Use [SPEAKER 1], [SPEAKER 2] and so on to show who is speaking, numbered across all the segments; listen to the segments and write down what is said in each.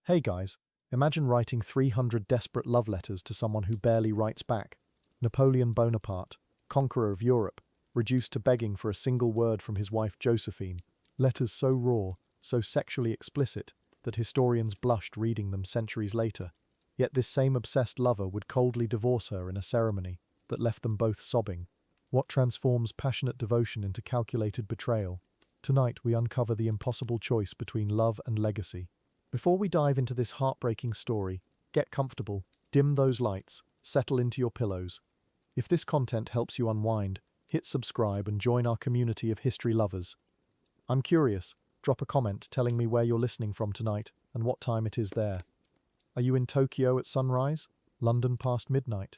[SPEAKER 1] Hey guys, imagine writing 300 desperate love letters to someone who barely writes back. Napoleon Bonaparte, conqueror of Europe, reduced to begging for a single word from his wife Josephine. Letters so raw, so sexually explicit, that historians blushed reading them centuries later. Yet this same obsessed lover would coldly divorce her in a ceremony that left them both sobbing. What transforms passionate devotion into calculated betrayal? Tonight we uncover the impossible choice between love and legacy. Before we dive into this heartbreaking story, get comfortable, dim those lights, settle into your pillows. If this content helps you unwind, hit subscribe and join our community of history lovers. I'm curious, drop a comment telling me where you're listening from tonight and what time it is there. Are you in Tokyo at sunrise? London past midnight?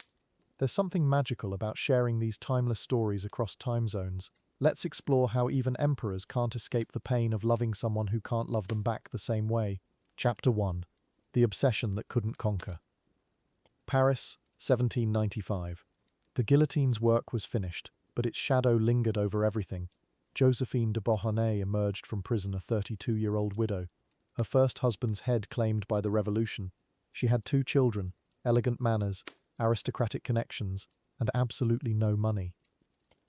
[SPEAKER 1] There's something magical about sharing these timeless stories across time zones. Let's explore how even emperors can't escape the pain of loving someone who can't love them back the same way. Chapter 1. The Obsession That Couldn't Conquer. Paris, 1795. The guillotine's work was finished, but its shadow lingered over everything. Josephine de Beauharnais emerged from prison a 32-year-old widow. Her first husband's head claimed by the revolution. She had 2 children, elegant manners, aristocratic connections, and absolutely no money.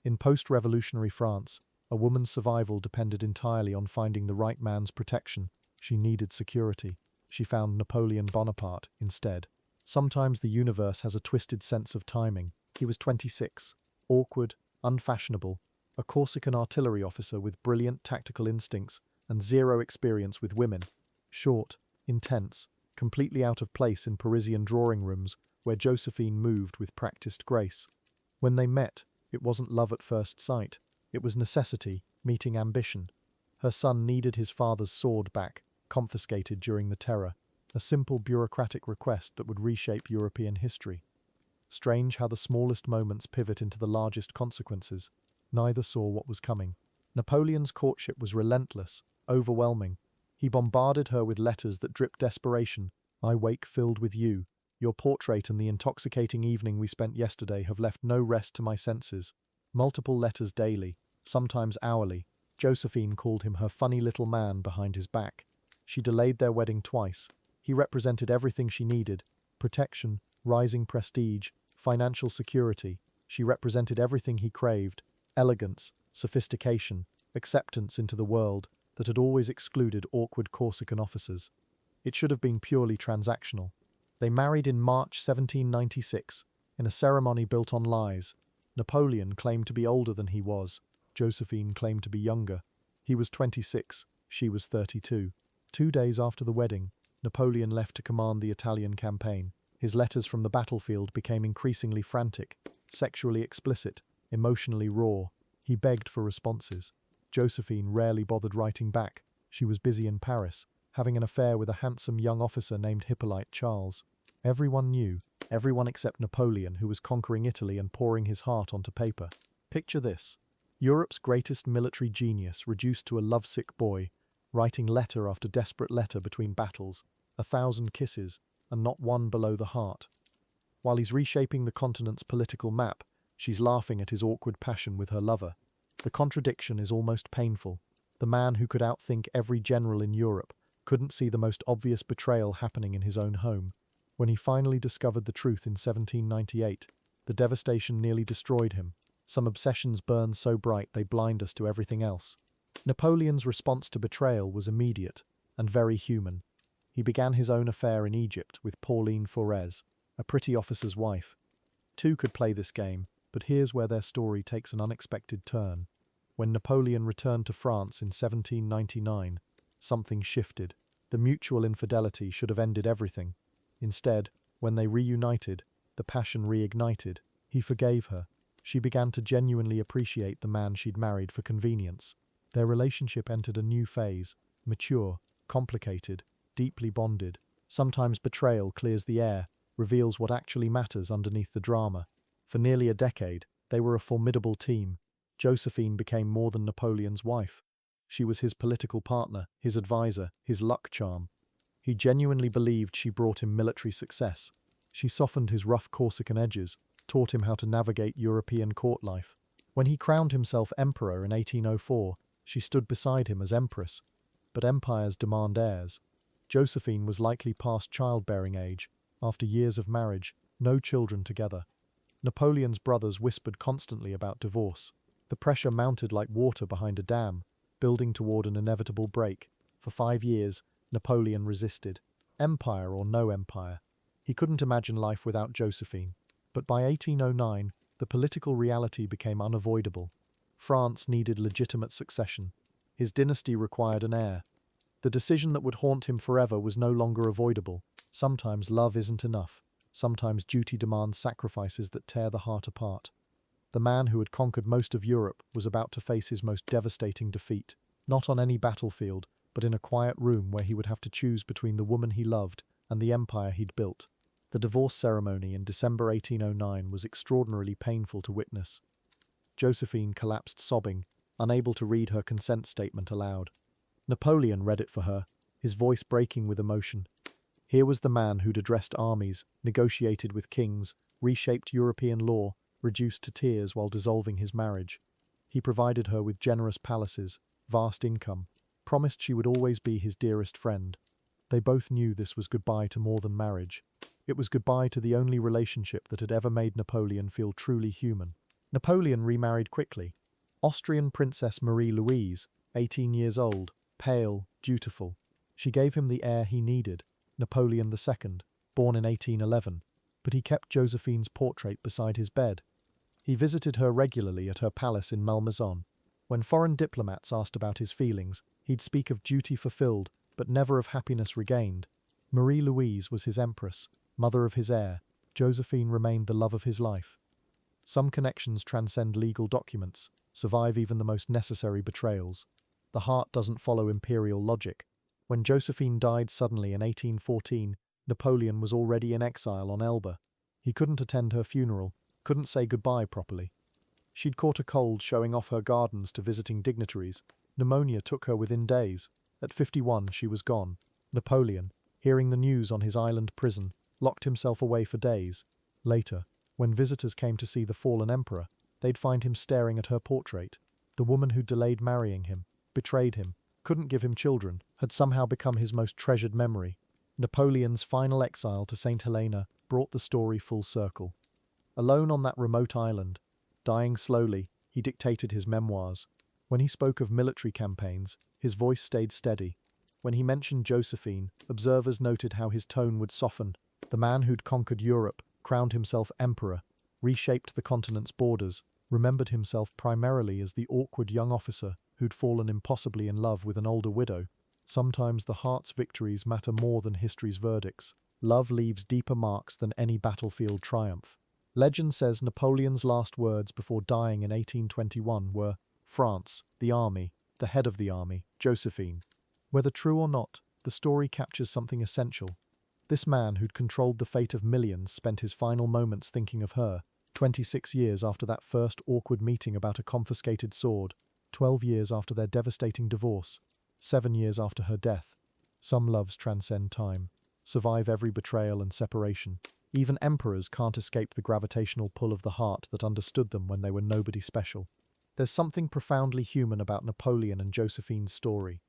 [SPEAKER 1] In post-revolutionary France, a woman's survival depended entirely on finding the right man's protection. She needed security. She found Napoleon Bonaparte instead. Sometimes the universe has a twisted sense of timing. He was 26, awkward, unfashionable, a Corsican artillery officer with brilliant tactical instincts and zero experience with women. Short, intense, completely out of place in Parisian drawing rooms where Josephine moved with practiced grace. When they met, it wasn't love at first sight. It was necessity meeting ambition. Her son needed his father's sword back, confiscated during the Terror, a simple bureaucratic request that would reshape European history. Strange how the smallest moments pivot into the largest consequences. Neither saw what was coming. Napoleon's courtship was relentless, overwhelming. He bombarded her with letters that dripped desperation. "I wake filled with you. Your portrait and the intoxicating evening we spent yesterday have left no rest to my senses." Multiple letters daily, sometimes hourly. Josephine called him her funny little man behind his back. She delayed their wedding twice. He represented everything she needed: protection, rising prestige, financial security. She represented everything he craved: elegance, sophistication, acceptance into the world that had always excluded awkward Corsican officers. It should have been purely transactional. They married in March 1796, in a ceremony built on lies. Napoleon claimed to be older than he was. Josephine claimed to be younger. He was 26, she was 32. 2 days after the wedding, Napoleon left to command the Italian campaign. His letters from the battlefield became increasingly frantic, sexually explicit, emotionally raw. He begged for responses. Josephine rarely bothered writing back. She was busy in Paris, having an affair with a handsome young officer named Hippolyte Charles. Everyone knew, everyone except Napoleon, who was conquering Italy and pouring his heart onto paper. Picture this: Europe's greatest military genius reduced to a lovesick boy, writing letter after desperate letter between battles, 1,000 kisses, and not one below the heart. While he's reshaping the continent's political map, she's laughing at his awkward passion with her lover. The contradiction is almost painful. The man who could outthink every general in Europe couldn't see the most obvious betrayal happening in his own home. When he finally discovered the truth in 1798, the devastation nearly destroyed him. Some obsessions burn so bright they blind us to everything else. Napoleon's response to betrayal was immediate and very human. He began his own affair in Egypt with Pauline Forez, a pretty officer's wife. 2 could play this game, but here's where their story takes an unexpected turn. When Napoleon returned to France in 1799, something shifted. The mutual infidelity should have ended everything. Instead, when they reunited, the passion reignited. He forgave her. She began to genuinely appreciate the man she'd married for convenience. Their relationship entered a new phase, mature, complicated, deeply bonded. Sometimes betrayal clears the air, reveals what actually matters underneath the drama. For nearly a decade, they were a formidable team. Josephine became more than Napoleon's wife. She was his political partner, his advisor, his luck charm. He genuinely believed she brought him military success. She softened his rough Corsican edges, taught him how to navigate European court life. When he crowned himself emperor in 1804, she stood beside him as empress. But empires demand heirs. Josephine was likely past childbearing age, after years of marriage, no children together. Napoleon's brothers whispered constantly about divorce. The pressure mounted like water behind a dam, building toward an inevitable break. For 5 years, Napoleon resisted. Empire or no empire. He couldn't imagine life without Josephine. But by 1809, the political reality became unavoidable. France needed legitimate succession. His dynasty required an heir. The decision that would haunt him forever was no longer avoidable. Sometimes love isn't enough. Sometimes duty demands sacrifices that tear the heart apart. The man who had conquered most of Europe was about to face his most devastating defeat, not on any battlefield, but in a quiet room where he would have to choose between the woman he loved and the empire he'd built. The divorce ceremony in December 1809 was extraordinarily painful to witness. Josephine collapsed sobbing, unable to read her consent statement aloud. Napoleon read it for her, his voice breaking with emotion. Here was the man who'd addressed armies, negotiated with kings, reshaped European law, reduced to tears while dissolving his marriage. He provided her with generous palaces, vast income, promised she would always be his dearest friend. They both knew this was goodbye to more than marriage. It was goodbye to the only relationship that had ever made Napoleon feel truly human. Napoleon remarried quickly. Austrian Princess Marie-Louise, 18 years old, pale, dutiful. She gave him the heir he needed, Napoleon II, born in 1811, but he kept Josephine's portrait beside his bed. He visited her regularly at her palace in Malmaison. When foreign diplomats asked about his feelings, he'd speak of duty fulfilled, but never of happiness regained. Marie-Louise was his empress, mother of his heir. Josephine remained the love of his life. Some connections transcend legal documents, survive even the most necessary betrayals. The heart doesn't follow imperial logic. When Josephine died suddenly in 1814, Napoleon was already in exile on Elba. He couldn't attend her funeral, couldn't say goodbye properly. She'd caught a cold showing off her gardens to visiting dignitaries. Pneumonia took her within days. At 51, she was gone. Napoleon, hearing the news on his island prison, locked himself away for days. Later, when visitors came to see the fallen emperor, they'd find him staring at her portrait. The woman who delayed marrying him, betrayed him, couldn't give him children, had somehow become his most treasured memory. Napoleon's final exile to St. Helena brought the story full circle. Alone on that remote island, dying slowly, he dictated his memoirs. When he spoke of military campaigns, his voice stayed steady. When he mentioned Josephine, observers noted how his tone would soften. The man who'd conquered Europe, crowned himself emperor, reshaped the continent's borders, remembered himself primarily as the awkward young officer who'd fallen impossibly in love with an older widow. Sometimes the heart's victories matter more than history's verdicts. Love leaves deeper marks than any battlefield triumph. Legend says Napoleon's last words before dying in 1821 were, "France, the army, the head of the army, Josephine." Whether true or not, the story captures something essential. This man who'd controlled the fate of millions spent his final moments thinking of her, 26 years after that first awkward meeting about a confiscated sword, 12 years after their devastating divorce, 7 years after her death. Some loves transcend time, survive every betrayal and separation. Even emperors can't escape the gravitational pull of the heart that understood them when they were nobody special. There's something profoundly human about Napoleon and Josephine's story.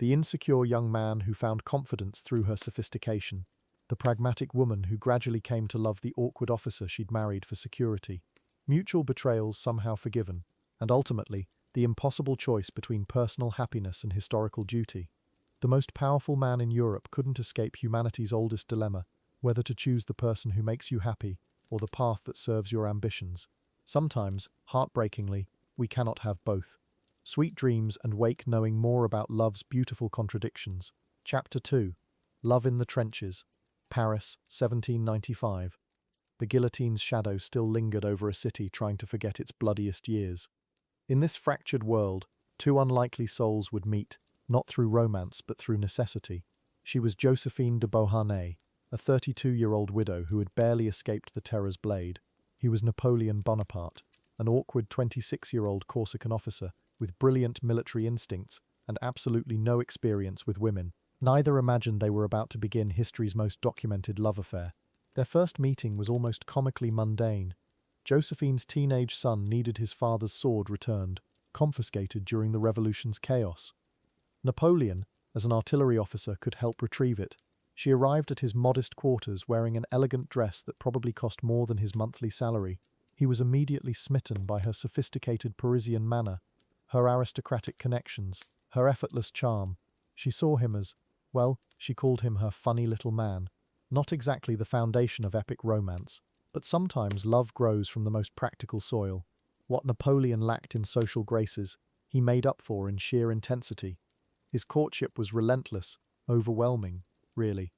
[SPEAKER 1] The insecure young man who found confidence through her sophistication. The pragmatic woman who gradually came to love the awkward officer she'd married for security. Mutual betrayals somehow forgiven. And ultimately, the impossible choice between personal happiness and historical duty. The most powerful man in Europe couldn't escape humanity's oldest dilemma, whether to choose the person who makes you happy or the path that serves your ambitions. Sometimes, heartbreakingly, we cannot have both. Sweet dreams and wake knowing more about love's beautiful contradictions. Chapter 2. Love in the Trenches. Paris, 1795. The guillotine's shadow still lingered over a city trying to forget its bloodiest years. In this fractured world, two unlikely souls would meet, not through romance but through necessity. She was Josephine de Beauharnais, a 32-year-old widow who had barely escaped the terror's blade. He was Napoleon Bonaparte, an awkward 26-year-old Corsican officer with brilliant military instincts and absolutely no experience with women. Neither imagined they were about to begin history's most documented love affair. Their first meeting was almost comically mundane. Josephine's teenage son needed his father's sword returned, confiscated during the revolution's chaos. Napoleon, as an artillery officer could help retrieve it. She arrived at his modest quarters wearing an elegant dress that probably cost more than his monthly salary. He was immediately smitten by her sophisticated Parisian manner, her aristocratic connections, her effortless charm. She saw him as, well, she called him her funny little man. Not exactly the foundation of epic romance, but sometimes love grows from the most practical soil. What Napoleon lacked in social graces, he made up for in sheer intensity. His courtship was relentless, overwhelming, really.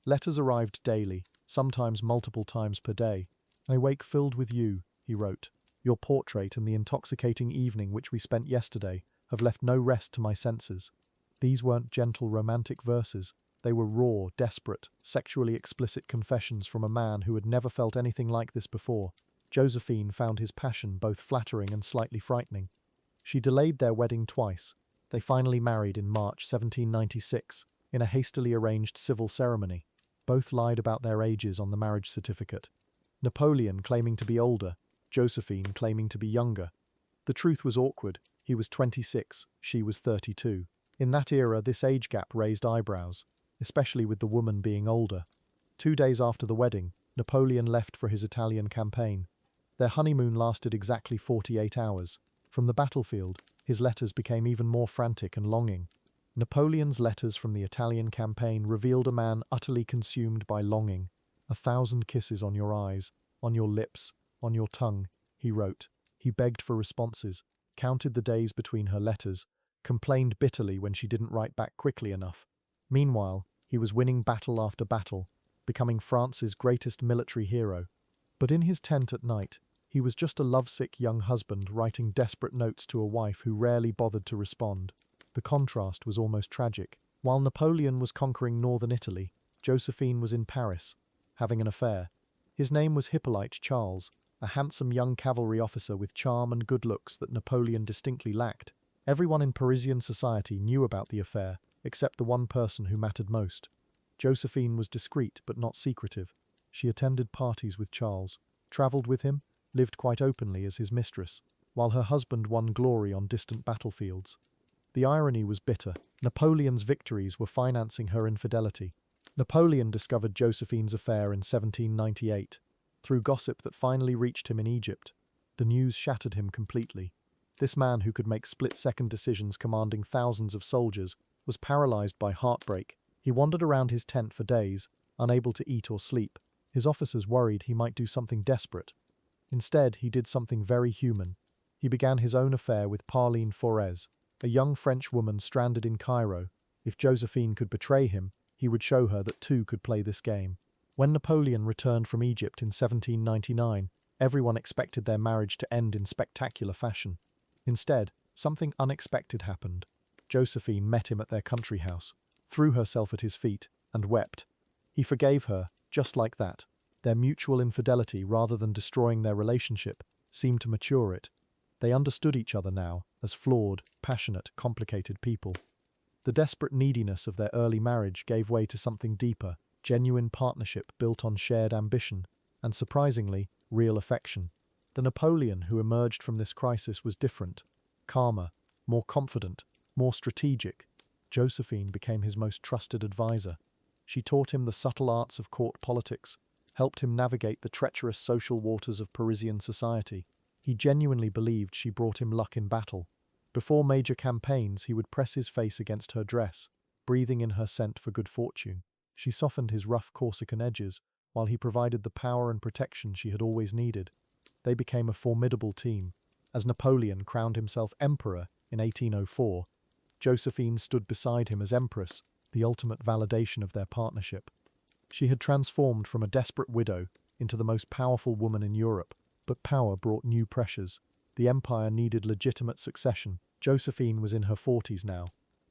[SPEAKER 1] Letters arrived daily, sometimes multiple times per day. "I wake filled with you," he wrote. "Your portrait and the intoxicating evening which we spent yesterday have left no rest to my senses." These weren't gentle romantic verses. They were raw, desperate, sexually explicit confessions from a man who had never felt anything like this before. Josephine found his passion both flattering and slightly frightening. She delayed their wedding twice. They finally married in March 1796, in a hastily arranged civil ceremony. Both lied about their ages on the marriage certificate. Napoleon claiming to be older, Josephine claiming to be younger. The truth was awkward. He was 26, she was 32. In that era, this age gap raised eyebrows, especially with the woman being older. 2 days after the wedding, Napoleon left for his Italian campaign. Their honeymoon lasted exactly 48 hours. From the battlefield, his letters became even more frantic and longing. Napoleon's letters from the Italian campaign revealed a man utterly consumed by longing. "1,000 kisses on your eyes, on your lips, on your tongue," he wrote. He begged for responses, counted the days between her letters, complained bitterly when she didn't write back quickly enough. Meanwhile, he was winning battle after battle, becoming France's greatest military hero. But in his tent at night, he was just a lovesick young husband writing desperate notes to a wife who rarely bothered to respond. The contrast was almost tragic. While Napoleon was conquering northern Italy, Josephine was in Paris, having an affair. His name was Hippolyte Charles, a handsome young cavalry officer with charm and good looks that Napoleon distinctly lacked. Everyone in Parisian society knew about the affair, except the one person who mattered most. Josephine was discreet but not secretive. She attended parties with Charles, travelled with him, lived quite openly as his mistress, while her husband won glory on distant battlefields. The irony was bitter. Napoleon's victories were financing her infidelity. Napoleon discovered Josephine's affair in 1798, through gossip that finally reached him in Egypt. The news shattered him completely. This man who could make split-second decisions commanding thousands of soldiers was paralyzed by heartbreak. He wandered around his tent for days, unable to eat or sleep. His officers worried he might do something desperate. Instead, he did something very human. He began his own affair with Pauline Forez, a young French woman stranded in Cairo. If Josephine could betray him, he would show her that two could play this game. When Napoleon returned from Egypt in 1799, everyone expected their marriage to end in spectacular fashion. Instead, something unexpected happened. Josephine met him at their country house, threw herself at his feet, and wept. He forgave her, just like that. Their mutual infidelity, rather than destroying their relationship, seemed to mature it. They understood each other now, as flawed, passionate, complicated people. The desperate neediness of their early marriage gave way to something deeper, genuine partnership built on shared ambition, and surprisingly, real affection. The Napoleon who emerged from this crisis was different, calmer, more confident, more strategic. Josephine became his most trusted advisor. She taught him the subtle arts of court politics, helped him navigate the treacherous social waters of Parisian society. He genuinely believed she brought him luck in battle. Before major campaigns, he would press his face against her dress, breathing in her scent for good fortune. She softened his rough Corsican edges, while he provided the power and protection she had always needed. They became a formidable team. As Napoleon crowned himself emperor in 1804, Josephine stood beside him as empress, the ultimate validation of their partnership. She had transformed from a desperate widow into the most powerful woman in Europe, but power brought new pressures. The empire needed legitimate succession. Josephine was in her 40s now,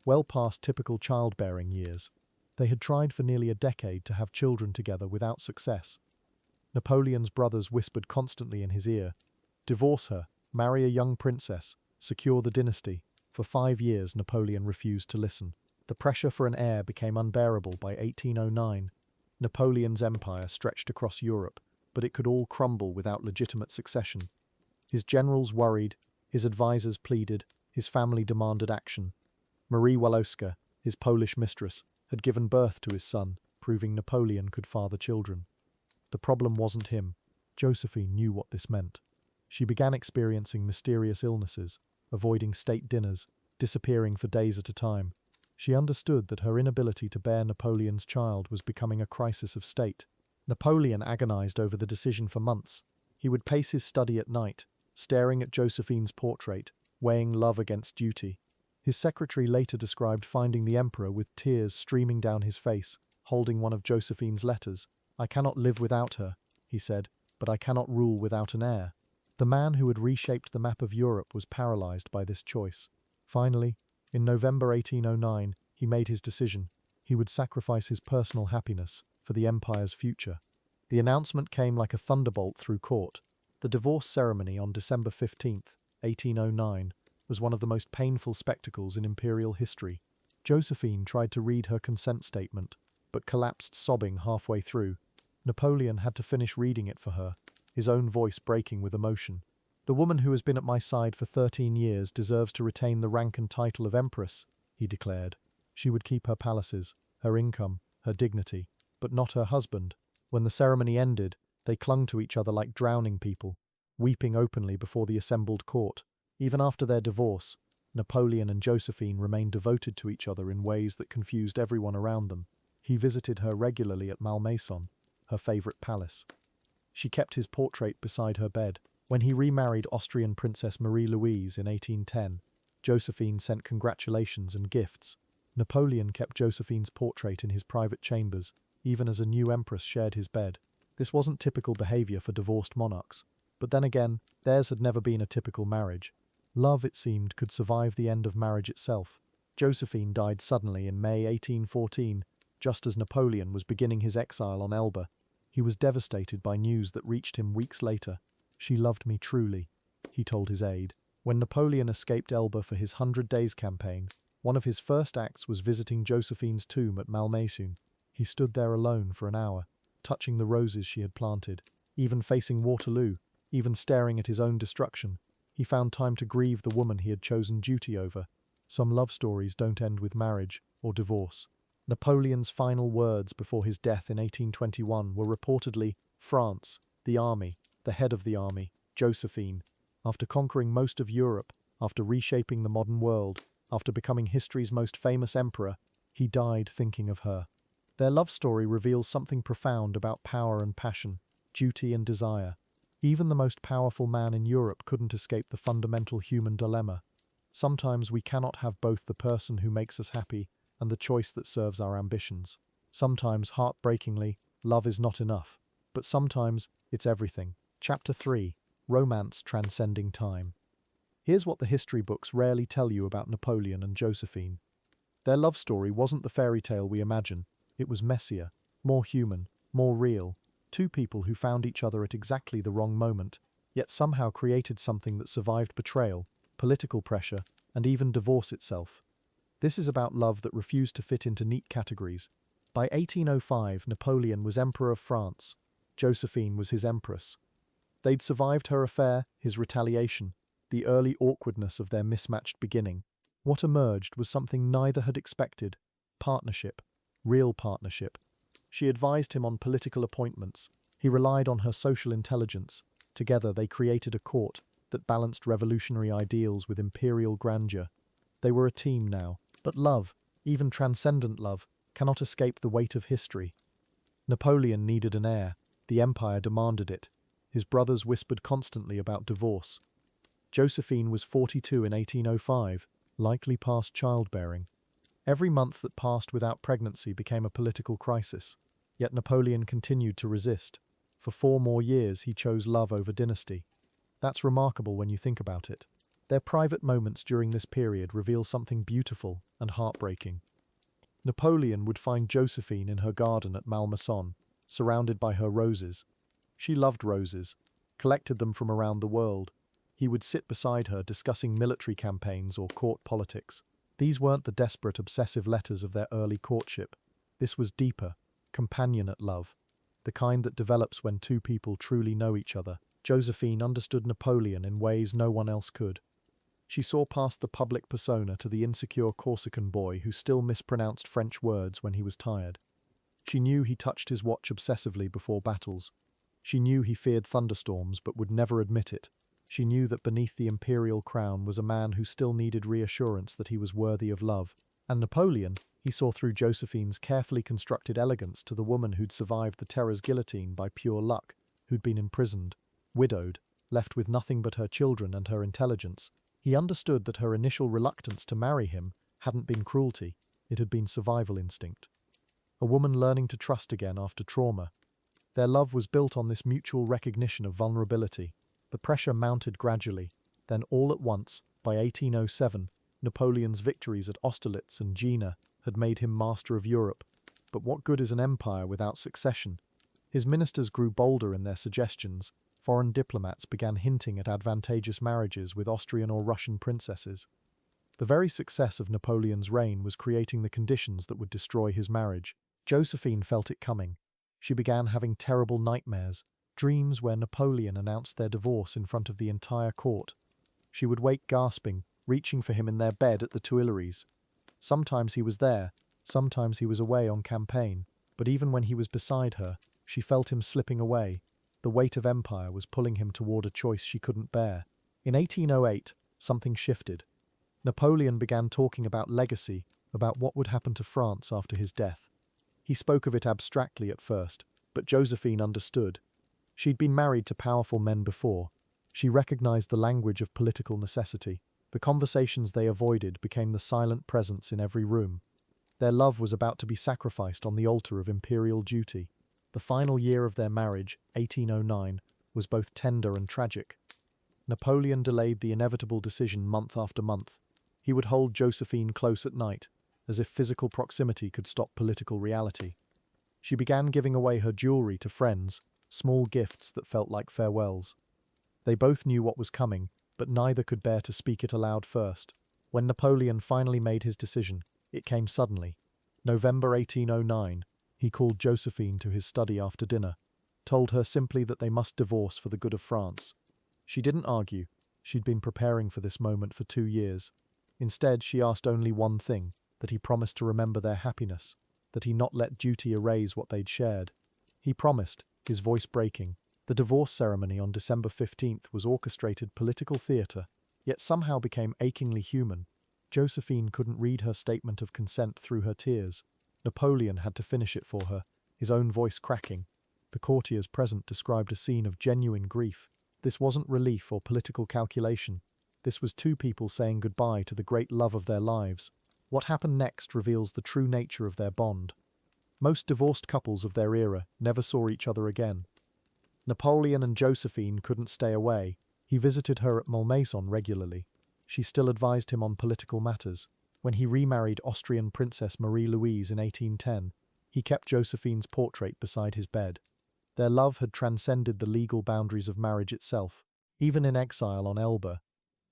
[SPEAKER 1] well past typical childbearing years. They had tried for nearly a decade to have children together without success. Napoleon's brothers whispered constantly in his ear, "Divorce her, marry a young princess, secure the dynasty." For 5 years, Napoleon refused to listen. The pressure for an heir became unbearable by 1809. Napoleon's empire stretched across Europe, but it could all crumble without legitimate succession. His generals worried, his advisors pleaded, his family demanded action. Marie Walewska, his Polish mistress, had given birth to his son, proving Napoleon could father children. The problem wasn't him. Josephine knew what this meant. She began experiencing mysterious illnesses, avoiding state dinners, disappearing for days at a time. She understood that her inability to bear Napoleon's child was becoming a crisis of state. Napoleon agonized over the decision for months. He would pace his study at night, staring at Josephine's portrait, weighing love against duty. His secretary later described finding the emperor with tears streaming down his face, holding one of Josephine's letters. "I cannot live without her," he said, "but I cannot rule without an heir." The man who had reshaped the map of Europe was paralyzed by this choice. Finally, in November 1809, he made his decision. He would sacrifice his personal happiness for the empire's future. The announcement came like a thunderbolt through court. The divorce ceremony on December 15th, 1809, was one of the most painful spectacles in imperial history. Josephine tried to read her consent statement, but collapsed sobbing halfway through. Napoleon had to finish reading it for her, his own voice breaking with emotion. "The woman who has been at my side for 13 years deserves to retain the rank and title of empress," he declared. She would keep her palaces, her income, her dignity, but not her husband. When the ceremony ended, they clung to each other like drowning people, weeping openly before the assembled court. Even after their divorce, Napoleon and Josephine remained devoted to each other in ways that confused everyone around them. He visited her regularly at Malmaison, her favorite palace. She kept his portrait beside her bed. When he remarried Austrian Princess Marie-Louise in 1810, Josephine sent congratulations and gifts. Napoleon kept Josephine's portrait in his private chambers, even as a new empress shared his bed. This wasn't typical behavior for divorced monarchs, but then again, theirs had never been a typical marriage. Love, it seemed, could survive the end of marriage itself. Josephine died suddenly in May 1814, just as Napoleon was beginning his exile on Elba. He was devastated by news that reached him weeks later. "She loved me truly," he told his aide. When Napoleon escaped Elba for his 100 Days campaign, one of his first acts was visiting Josephine's tomb at Malmaison. He stood there alone for an hour, touching the roses she had planted, even facing Waterloo, even staring at his own destruction. He found time to grieve the woman he had chosen duty over. Some love stories don't end with marriage or divorce. Napoleon's final words before his death in 1821 were reportedly, "France, the army, the head of the army, Josephine." After conquering most of Europe, after reshaping the modern world, after becoming history's most famous emperor, he died thinking of her. Their love story reveals something profound about power and passion, duty and desire. Even the most powerful man in Europe couldn't escape the fundamental human dilemma. Sometimes we cannot have both the person who makes us happy and the choice that serves our ambitions. Sometimes, heartbreakingly, love is not enough. But sometimes, it's everything. Chapter 3. Romance Transcending Time. Here's what the history books rarely tell you about Napoleon and Josephine. Their love story wasn't the fairy tale we imagine. It was messier, more human, more real. Two people who found each other at exactly the wrong moment, yet somehow created something that survived betrayal, political pressure, and even divorce itself. This is about love that refused to fit into neat categories. By 1805, Napoleon was Emperor of France. Josephine was his empress. They'd survived her affair, his retaliation, the early awkwardness of their mismatched beginning. What emerged was something neither had expected: partnership, real partnership. She advised him on political appointments. He relied on her social intelligence. Together they created a court that balanced revolutionary ideals with imperial grandeur. They were a team now, but love, even transcendent love, cannot escape the weight of history. Napoleon needed an heir. The empire demanded it. His brothers whispered constantly about divorce. Josephine was 42 in 1805, likely past childbearing. Every month that passed without pregnancy became a political crisis. Yet Napoleon continued to resist. For 4 more years he chose love over dynasty. That's remarkable when you think about it. Their private moments during this period reveal something beautiful and heartbreaking. Napoleon would find Josephine in her garden at Malmaison, surrounded by her roses. She loved roses, collected them from around the world. He would sit beside her discussing military campaigns or court politics. These weren't the desperate, obsessive letters of their early courtship. This was deeper, companionate love, the kind that develops when two people truly know each other. Josephine understood Napoleon in ways no one else could. She saw past the public persona to the insecure Corsican boy who still mispronounced French words when he was tired. She knew he touched his watch obsessively before battles. She knew he feared thunderstorms but would never admit it. She knew that beneath the imperial crown was a man who still needed reassurance that he was worthy of love. And Napoleon, he saw through Josephine's carefully constructed elegance to the woman who'd survived the terror's guillotine by pure luck, who'd been imprisoned, widowed, left with nothing but her children and her intelligence. He understood that her initial reluctance to marry him hadn't been cruelty, it had been survival instinct. A woman learning to trust again after trauma. Their love was built on this mutual recognition of vulnerability. The pressure mounted gradually. Then all at once, by 1807, Napoleon's victories at Austerlitz and Jena had made him master of Europe. But what good is an empire without succession? His ministers grew bolder in their suggestions. Foreign diplomats began hinting at advantageous marriages with Austrian or Russian princesses. The very success of Napoleon's reign was creating the conditions that would destroy his marriage. Josephine felt it coming. She began having terrible nightmares, dreams where Napoleon announced their divorce in front of the entire court. She would wake gasping, reaching for him in their bed at the Tuileries. Sometimes he was there, sometimes he was away on campaign, but even when he was beside her, she felt him slipping away. The weight of empire was pulling him toward a choice she couldn't bear. In 1808, something shifted. Napoleon began talking about legacy, about what would happen to France after his death. He spoke of it abstractly at first, but Josephine understood. She'd been married to powerful men before. She recognized the language of political necessity. The conversations they avoided became the silent presence in every room. Their love was about to be sacrificed on the altar of imperial duty. The final year of their marriage, 1809, was both tender and tragic. Napoleon delayed the inevitable decision month after month. He would hold Josephine close at night, as if physical proximity could stop political reality. She began giving away her jewelry to friends, small gifts that felt like farewells. They both knew what was coming, but neither could bear to speak it aloud first. When Napoleon finally made his decision, it came suddenly. November 1809, he called Josephine to his study after dinner, told her simply that they must divorce for the good of France. She didn't argue. She'd been preparing for this moment for 2 years. Instead, she asked only one thing, that he promised to remember their happiness, that he not let duty erase what they'd shared. He promised, his voice breaking. The divorce ceremony on December 15th was orchestrated political theatre, yet somehow became achingly human. Josephine couldn't read her statement of consent through her tears. Napoleon had to finish it for her, his own voice cracking. The courtiers present described a scene of genuine grief. This wasn't relief or political calculation. This was two people saying goodbye to the great love of their lives. What happened next reveals the true nature of their bond. Most divorced couples of their era never saw each other again. Napoleon and Josephine couldn't stay away. He visited her at Malmaison regularly. She still advised him on political matters. When he remarried Austrian Princess Marie-Louise in 1810, he kept Josephine's portrait beside his bed. Their love had transcended the legal boundaries of marriage itself. Even in exile on Elba,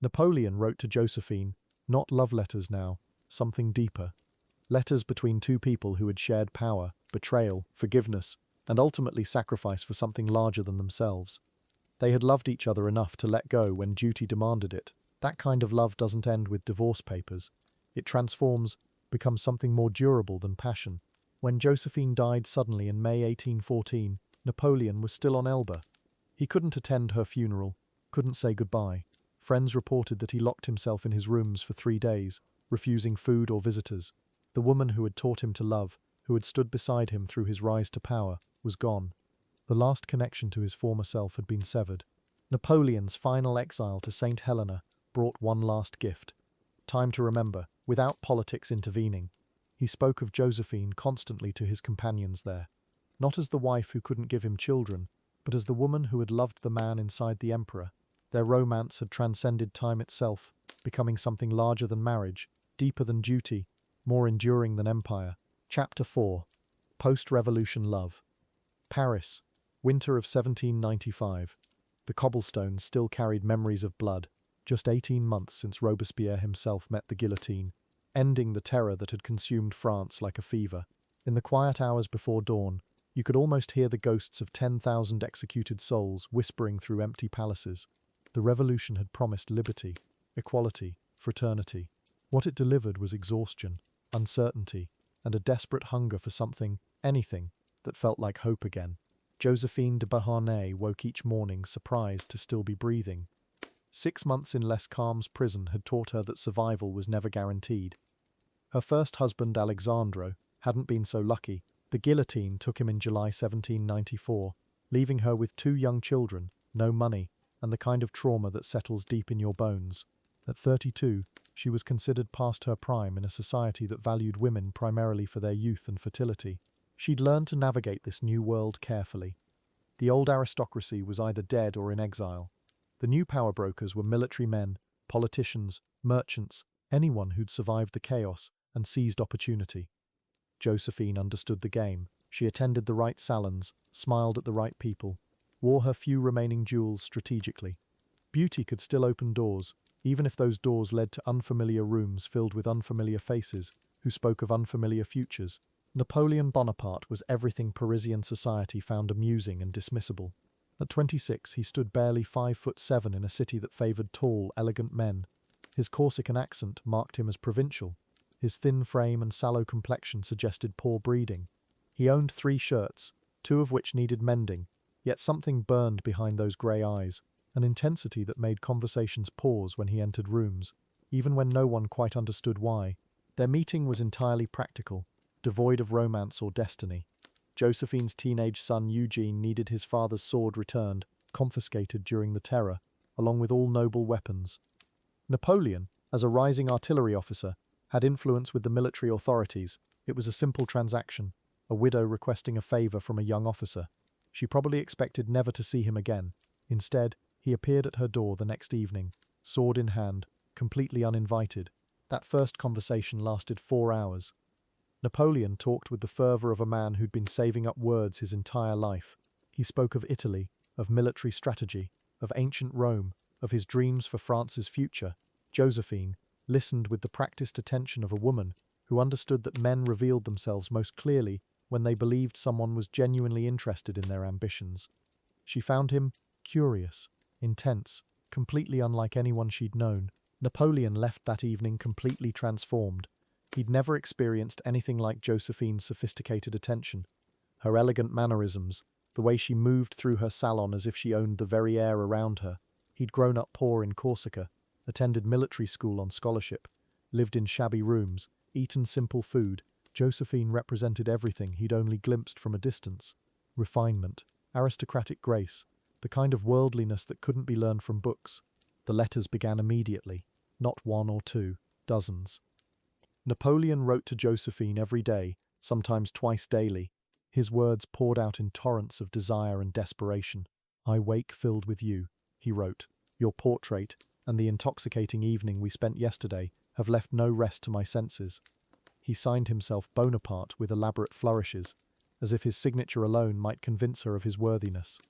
[SPEAKER 1] Napoleon wrote to Josephine, not love letters now, something deeper. Letters between two people who had shared power, betrayal, forgiveness, and ultimately sacrifice for something larger than themselves. They had loved each other enough to let go when duty demanded it. That kind of love doesn't end with divorce papers. It transforms, becomes something more durable than passion. When Josephine died suddenly in May 1814, Napoleon was still on Elba. He couldn't attend her funeral, couldn't say goodbye. Friends reported that he locked himself in his rooms for 3 days, refusing food or visitors. The woman who had taught him to love, who had stood beside him through his rise to power, was gone. The last connection to his former self had been severed. Napoleon's final exile to St. Helena brought one last gift. Time to remember, without politics intervening. He spoke of Josephine constantly to his companions there, not as the wife who couldn't give him children, but as the woman who had loved the man inside the emperor. Their romance had transcended time itself, becoming something larger than marriage, deeper than duty, more enduring than empire. Chapter 4. Post-Revolution Love. Paris, winter of 1795. The cobblestones still carried memories of blood, just 18 months since Robespierre himself met the guillotine, ending the terror that had consumed France like a fever. In the quiet hours before dawn, you could almost hear the ghosts of 10,000 executed souls whispering through empty palaces. The revolution had promised liberty. equality, fraternity. What it delivered was exhaustion, uncertainty, and a desperate hunger for something, anything, that felt like hope again. Josephine de Beauharnais woke each morning surprised to still be breathing. 6 months in Les Carmes prison had taught her that survival was never guaranteed. Her first husband, Alexandro, hadn't been so lucky. The guillotine took him in July 1794, leaving her with 2 young children, no money, and the kind of trauma that settles deep in your bones. At 32, she was considered past her prime in a society that valued women primarily for their youth and fertility. She'd learned to navigate this new world carefully. The old aristocracy was either dead or in exile. The new power brokers were military men, politicians, merchants, anyone who'd survived the chaos and seized opportunity. Josephine understood the game. She attended the right salons, smiled at the right people, wore her few remaining jewels strategically. Beauty could still open doors, even if those doors led to unfamiliar rooms filled with unfamiliar faces who spoke of unfamiliar futures. Napoleon Bonaparte was everything Parisian society found amusing and dismissible. At 26, he stood barely 5'7" in a city that favoured tall, elegant men. His Corsican accent marked him as provincial. His thin frame and sallow complexion suggested poor breeding. He owned 3 shirts, 2 of which needed mending, yet something burned behind those grey eyes, an intensity that made conversations pause when he entered rooms, even when no one quite understood why. Their meeting was entirely practical, devoid of romance or destiny. Josephine's teenage son Eugene needed his father's sword returned, confiscated during the Terror, along with all noble weapons. Napoleon, as a rising artillery officer, had influence with the military authorities. It was a simple transaction, a widow requesting a favour from a young officer. She probably expected never to see him again. Instead, he appeared at her door the next evening, sword in hand, completely uninvited. That first conversation lasted 4 hours. Napoleon talked with the fervour of a man who'd been saving up words his entire life. He spoke of Italy, of military strategy, of ancient Rome, of his dreams for France's future. Josephine listened with the practiced attention of a woman who understood that men revealed themselves most clearly when they believed someone was genuinely interested in their ambitions. She found him curious, intense, completely unlike anyone she'd known. Napoleon left that evening completely transformed. He'd never experienced anything like Josephine's sophisticated attention. Her elegant mannerisms, the way she moved through her salon as if she owned the very air around her. He'd grown up poor in Corsica, attended military school on scholarship, lived in shabby rooms, eaten simple food. Josephine represented everything he'd only glimpsed from a distance. Refinement, aristocratic grace, the kind of worldliness that couldn't be learned from books. The letters began immediately, not 1 or 2, dozens. Napoleon wrote to Josephine every day, sometimes twice daily. His words poured out in torrents of desire and desperation. "I wake filled with you," he wrote. "Your portrait, and the intoxicating evening we spent yesterday, have left no rest to my senses." He signed himself Bonaparte with elaborate flourishes, as if his signature alone might convince her of his worthiness.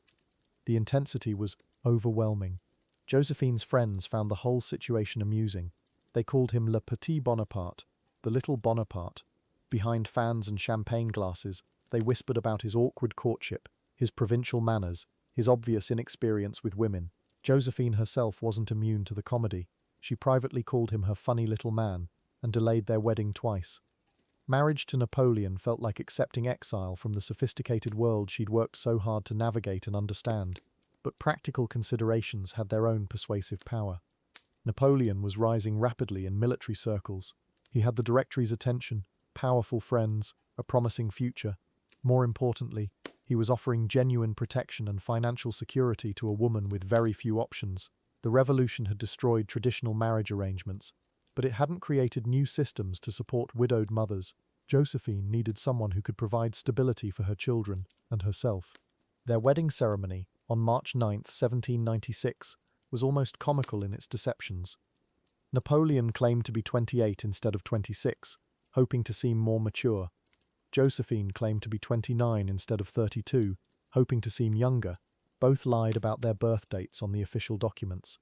[SPEAKER 1] The intensity was overwhelming. Josephine's friends found the whole situation amusing. They called him Le Petit Bonaparte, the little Bonaparte. Behind fans and champagne glasses, they whispered about his awkward courtship, his provincial manners, his obvious inexperience with women. Josephine herself wasn't immune to the comedy. She privately called him her funny little man, and delayed their wedding twice. Marriage to Napoleon felt like accepting exile from the sophisticated world she'd worked so hard to navigate and understand. But practical considerations had their own persuasive power. Napoleon was rising rapidly in military circles. He had the Directory's attention, powerful friends, a promising future. More importantly, he was offering genuine protection and financial security to a woman with very few options. The revolution had destroyed traditional marriage arrangements, but it hadn't created new systems to support widowed mothers. Josephine needed someone who could provide stability for her children and herself. Their wedding ceremony, on March 9, 1796, was almost comical in its deceptions. Napoleon claimed to be 28 instead of 26, hoping to seem more mature. Josephine claimed to be 29 instead of 32, hoping to seem younger. Both lied about their birth dates on the official documents.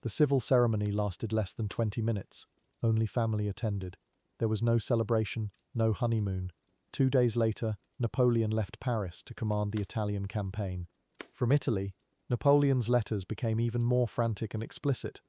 [SPEAKER 1] The civil ceremony lasted less than 20 minutes. Only family attended. There was no celebration, no honeymoon. 2 days later, Napoleon left Paris to command the Italian campaign. From Italy, Napoleon's letters became even more frantic and explicit.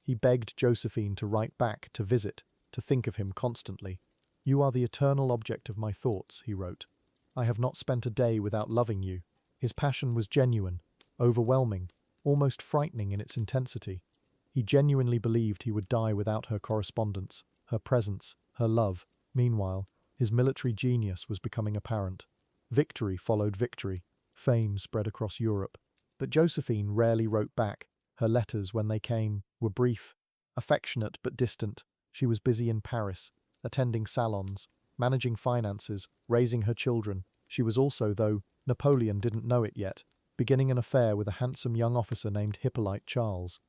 [SPEAKER 1] He begged Josephine to write back, to visit, to think of him constantly. "You are the eternal object of my thoughts," he wrote. "I have not spent a day without loving you." His passion was genuine, overwhelming, almost frightening in its intensity. He genuinely believed he would die without her correspondence, her presence, her love. Meanwhile, his military genius was becoming apparent. Victory followed victory. Fame spread across Europe. But Josephine rarely wrote back. Her letters, when they came, were brief, affectionate but distant. She was busy in Paris, attending salons, managing finances, raising her children. She was also, though Napoleon didn't know it yet, beginning an affair with a handsome young officer named Hippolyte Charles.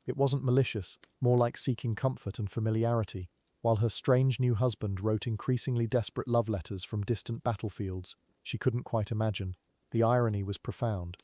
[SPEAKER 1] It wasn't malicious, more like seeking comfort and familiarity, while her strange new husband wrote increasingly desperate love letters from distant battlefields she couldn't quite imagine. The irony was profound.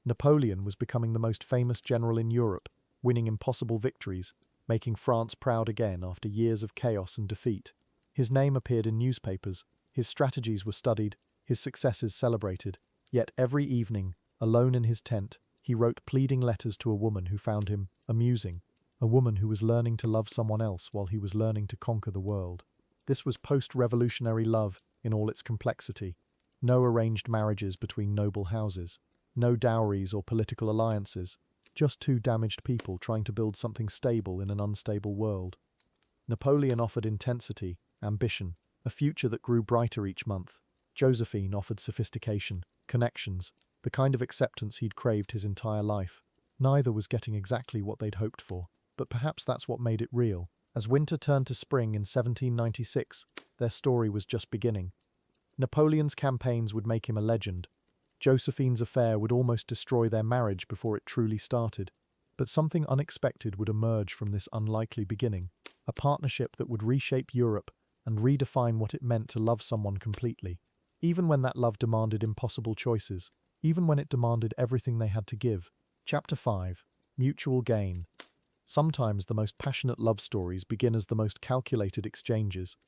[SPEAKER 1] Napoleon was becoming the most famous general in Europe, winning impossible victories, making France proud again after years of chaos and defeat. His name appeared in newspapers, his strategies were studied, his successes celebrated. Yet every evening, alone in his tent, he wrote pleading letters to a woman who found him amusing, a woman who was learning to love someone else while he was learning to conquer the world. This was post-revolutionary love in all its complexity. No arranged marriages between noble houses, no dowries or political alliances, just two damaged people trying to build something stable in an unstable world. Napoleon offered intensity, ambition, a future that grew brighter each month. Josephine offered sophistication, connections, the kind of acceptance he'd craved his entire life. Neither was getting exactly what they'd hoped for, but perhaps that's what made it real. As winter turned to spring in 1796, their story was just beginning. Napoleon's campaigns would make him a legend. Josephine's affair would almost destroy their marriage before it truly started. But something unexpected would emerge from this unlikely beginning, a partnership that would reshape Europe and redefine what it meant to love someone completely, even when that love demanded impossible choices, even when it demanded everything they had to give. Chapter 5. Mutual Gain. Sometimes the most passionate love stories begin as the most calculated exchanges.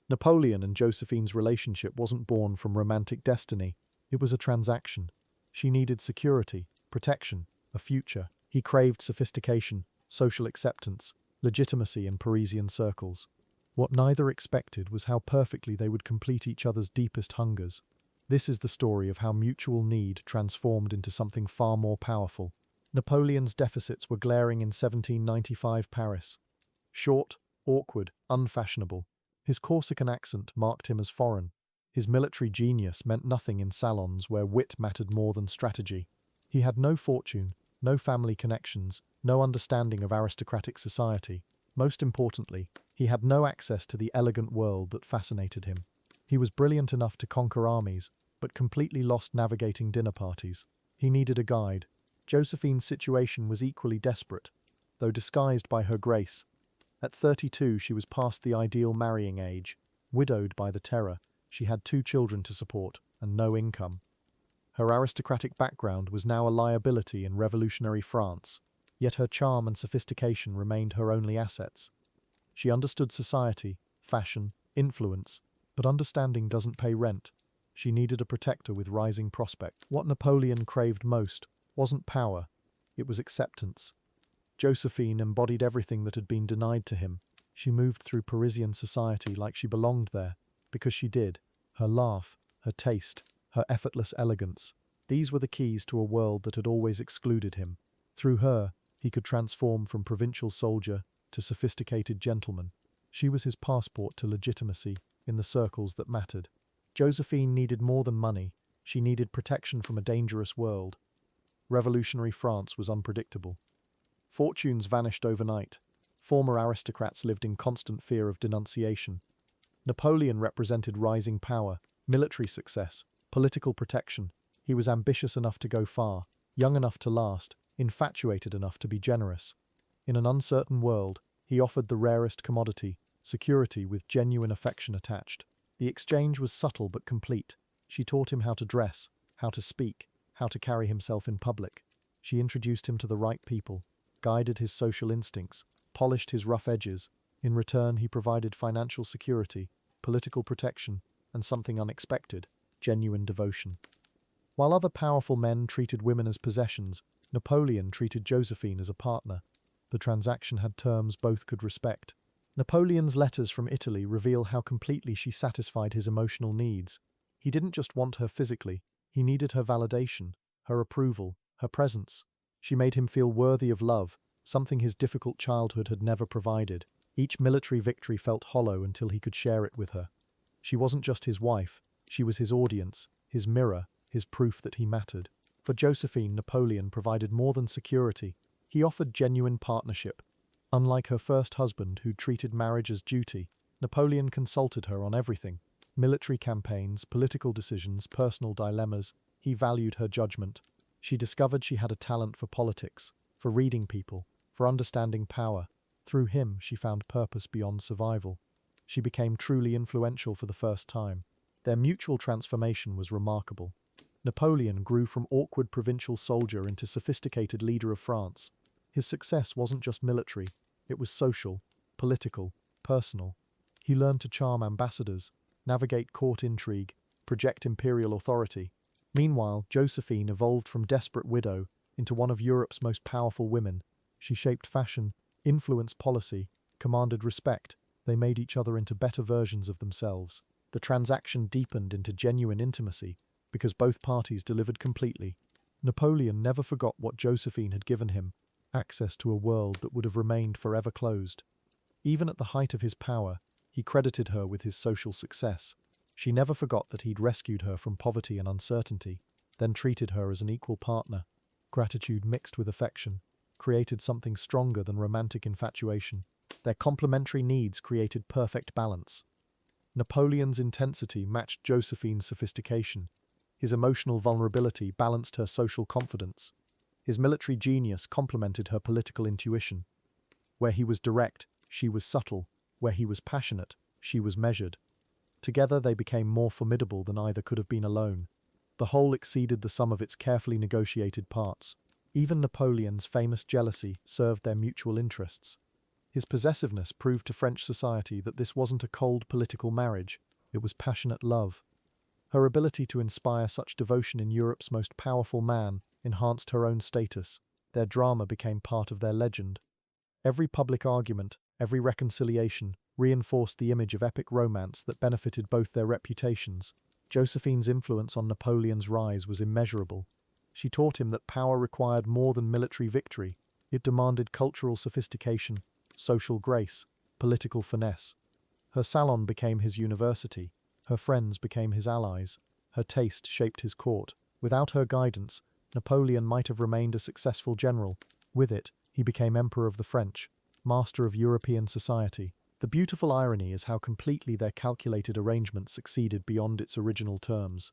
[SPEAKER 1] Napoleon and Josephine's relationship wasn't born from romantic destiny. It was a transaction. She needed security, protection, a future. He craved sophistication, social acceptance, legitimacy in Parisian circles. What neither expected was how perfectly they would complete each other's deepest hungers. This is the story of how mutual need transformed into something far more powerful. Napoleon's deficits were glaring in 1795 Paris. Short, awkward, unfashionable. His Corsican accent marked him as foreign. His military genius meant nothing in salons where wit mattered more than strategy. He had no fortune, no family connections, no understanding of aristocratic society. Most importantly, he had no access to the elegant world that fascinated him. He was brilliant enough to conquer armies, but completely lost navigating dinner parties. He needed a guide. Josephine's situation was equally desperate, though disguised by her grace. At 32, she was past the ideal marrying age. Widowed by the Terror, she had 2 children to support and no income. Her aristocratic background was now a liability in revolutionary France, yet her charm and sophistication remained her only assets. She understood society, fashion, influence, but understanding doesn't pay rent. She needed a protector with rising prospects. What Napoleon craved most wasn't power, it was acceptance. Josephine embodied everything that had been denied to him. She moved through Parisian society like she belonged there, because she did. Her laugh, her taste, her effortless elegance. These were the keys to a world that had always excluded him. Through her, he could transform from provincial soldier to sophisticated gentleman. She was his passport to legitimacy in the circles that mattered. Josephine needed more than money. She needed protection from a dangerous world. Revolutionary France was unpredictable. Fortunes vanished overnight. Former aristocrats lived in constant fear of denunciation. Napoleon represented rising power, military success, political protection. He was ambitious enough to go far, young enough to last, infatuated enough to be generous. In an uncertain world, he offered the rarest commodity, security with genuine affection attached. The exchange was subtle but complete. She taught him how to dress, how to speak, how to carry himself in public. She introduced him to the right people, guided his social instincts, polished his rough edges. In return, he provided financial security, political protection, and something unexpected, genuine devotion. While other powerful men treated women as possessions, Napoleon treated Josephine as a partner. The transaction had terms both could respect. Napoleon's letters from Italy reveal how completely she satisfied his emotional needs. He didn't just want her physically, he needed her validation, her approval, her presence. She made him feel worthy of love, something his difficult childhood had never provided. Each military victory felt hollow until he could share it with her. She wasn't just his wife, she was his audience, his mirror, his proof that he mattered. For Josephine, Napoleon provided more than security. He offered genuine partnership. Unlike her first husband, who treated marriage as duty, Napoleon consulted her on everything. Military campaigns, political decisions, personal dilemmas. He valued her judgment. She discovered she had a talent for politics, for reading people, for understanding power. Through him, she found purpose beyond survival. She became truly influential for the first time. Their mutual transformation was remarkable. Napoleon grew from awkward provincial soldier into sophisticated leader of France. His success wasn't just military, it was social, political, personal. He learned to charm ambassadors, navigate court intrigue, project imperial authority. Meanwhile, Josephine evolved from desperate widow into one of Europe's most powerful women. She shaped fashion, influenced policy, commanded respect. They made each other into better versions of themselves. The transaction deepened into genuine intimacy because both parties delivered completely. Napoleon never forgot what Josephine had given him, access to a world that would have remained forever closed. Even at the height of his power, he credited her with his social success. She never forgot that he'd rescued her from poverty and uncertainty, then treated her as an equal partner. Gratitude mixed with affection created something stronger than romantic infatuation. Their complementary needs created perfect balance. Napoleon's intensity matched Josephine's sophistication. His emotional vulnerability balanced her social confidence. His military genius complemented her political intuition. Where he was direct, she was subtle. Where he was passionate, she was measured. Together they became more formidable than either could have been alone. The whole exceeded the sum of its carefully negotiated parts. Even Napoleon's famous jealousy served their mutual interests. His possessiveness proved to French society that this wasn't a cold political marriage, it was passionate love. Her ability to inspire such devotion in Europe's most powerful man enhanced her own status. Their drama became part of their legend. Every public argument, every reconciliation, reinforced the image of epic romance that benefited both their reputations. Josephine's influence on Napoleon's rise was immeasurable. She taught him that power required more than military victory. It demanded cultural sophistication, social grace, political finesse. Her salon became his university. Her friends became his allies. Her taste shaped his court. Without her guidance, Napoleon might have remained a successful general. With it, he became Emperor of the French, master of European society. The beautiful irony is how completely their calculated arrangement succeeded beyond its original terms.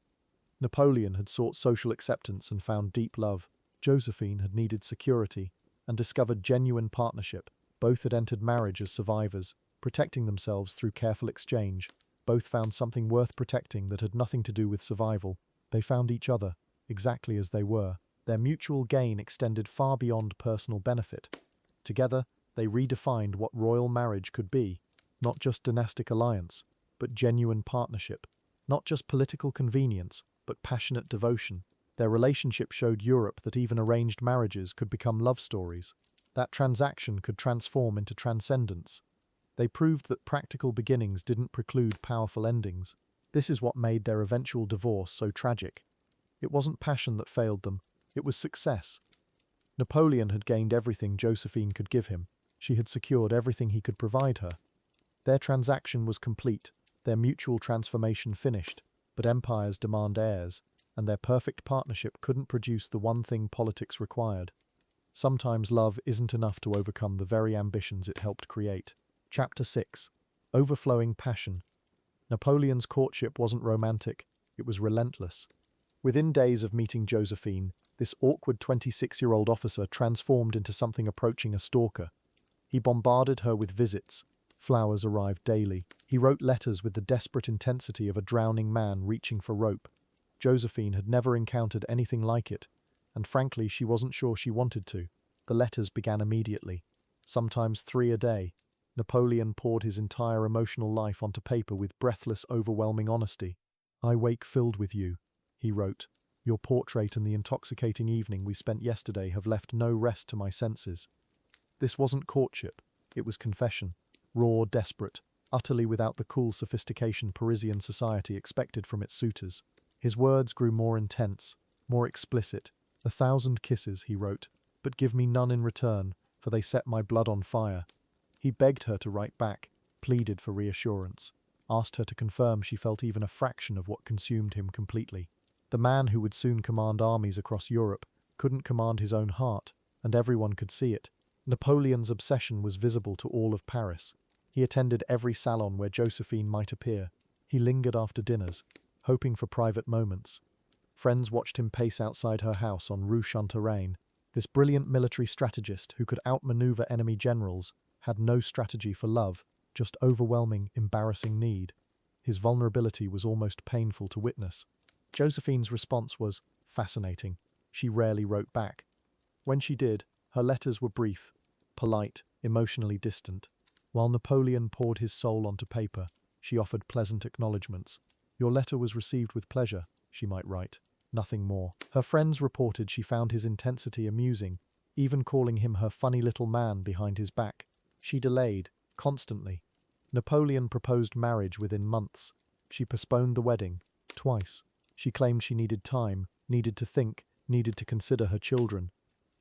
[SPEAKER 1] Napoleon had sought social acceptance and found deep love. Josephine had needed security and discovered genuine partnership. Both had entered marriage as survivors, protecting themselves through careful exchange. Both found something worth protecting that had nothing to do with survival. They found each other, exactly as they were. Their mutual gain extended far beyond personal benefit. Together, they redefined what royal marriage could be. Not just dynastic alliance, but genuine partnership. Not just political convenience, but passionate devotion. Their relationship showed Europe that even arranged marriages could become love stories. That transaction could transform into transcendence. They proved that practical beginnings didn't preclude powerful endings. This is what made their eventual divorce so tragic. It wasn't passion that failed them, it was success. Napoleon had gained everything Josephine could give him. She had secured everything he could provide her. Their transaction was complete, their mutual transformation finished, but empires demand heirs, and their perfect partnership couldn't produce the one thing politics required. Sometimes love isn't enough to overcome the very ambitions it helped create. Chapter 6. Overflowing Passion. Napoleon's courtship wasn't romantic, it was relentless. Within days of meeting Josephine, this awkward 26-year-old officer transformed into something approaching a stalker. He bombarded her with visits. Flowers arrived daily. He wrote letters with the desperate intensity of a drowning man reaching for rope. Josephine had never encountered anything like it, and frankly, she wasn't sure she wanted to. The letters began immediately, sometimes 3 a day. Napoleon poured his entire emotional life onto paper with breathless, overwhelming honesty. "I wake filled with you," he wrote. "Your portrait and the intoxicating evening we spent yesterday have left no rest to my senses." This wasn't courtship, it was confession. Raw, desperate, utterly without the cool sophistication Parisian society expected from its suitors. His words grew more intense, more explicit. 1,000 kisses, he wrote, but give me none in return, for they set my blood on fire. He begged her to write back, pleaded for reassurance, asked her to confirm she felt even a fraction of what consumed him completely. The man who would soon command armies across Europe couldn't command his own heart, and everyone could see it. Napoleon's obsession was visible to all of Paris. He attended every salon where Josephine might appear. He lingered after dinners, hoping for private moments. Friends watched him pace outside her house on Rue Chantereine. This brilliant military strategist who could outmaneuver enemy generals had no strategy for love, just overwhelming, embarrassing need. His vulnerability was almost painful to witness. Josephine's response was fascinating. She rarely wrote back. When she did, her letters were brief, polite, emotionally distant. While Napoleon poured his soul onto paper, she offered pleasant acknowledgments. "Your letter was received with pleasure," she might write. Nothing more. Her friends reported she found his intensity amusing, even calling him her funny little man behind his back. She delayed, constantly. Napoleon proposed marriage within months. She postponed the wedding, twice. She claimed she needed time, needed to think, needed to consider her children.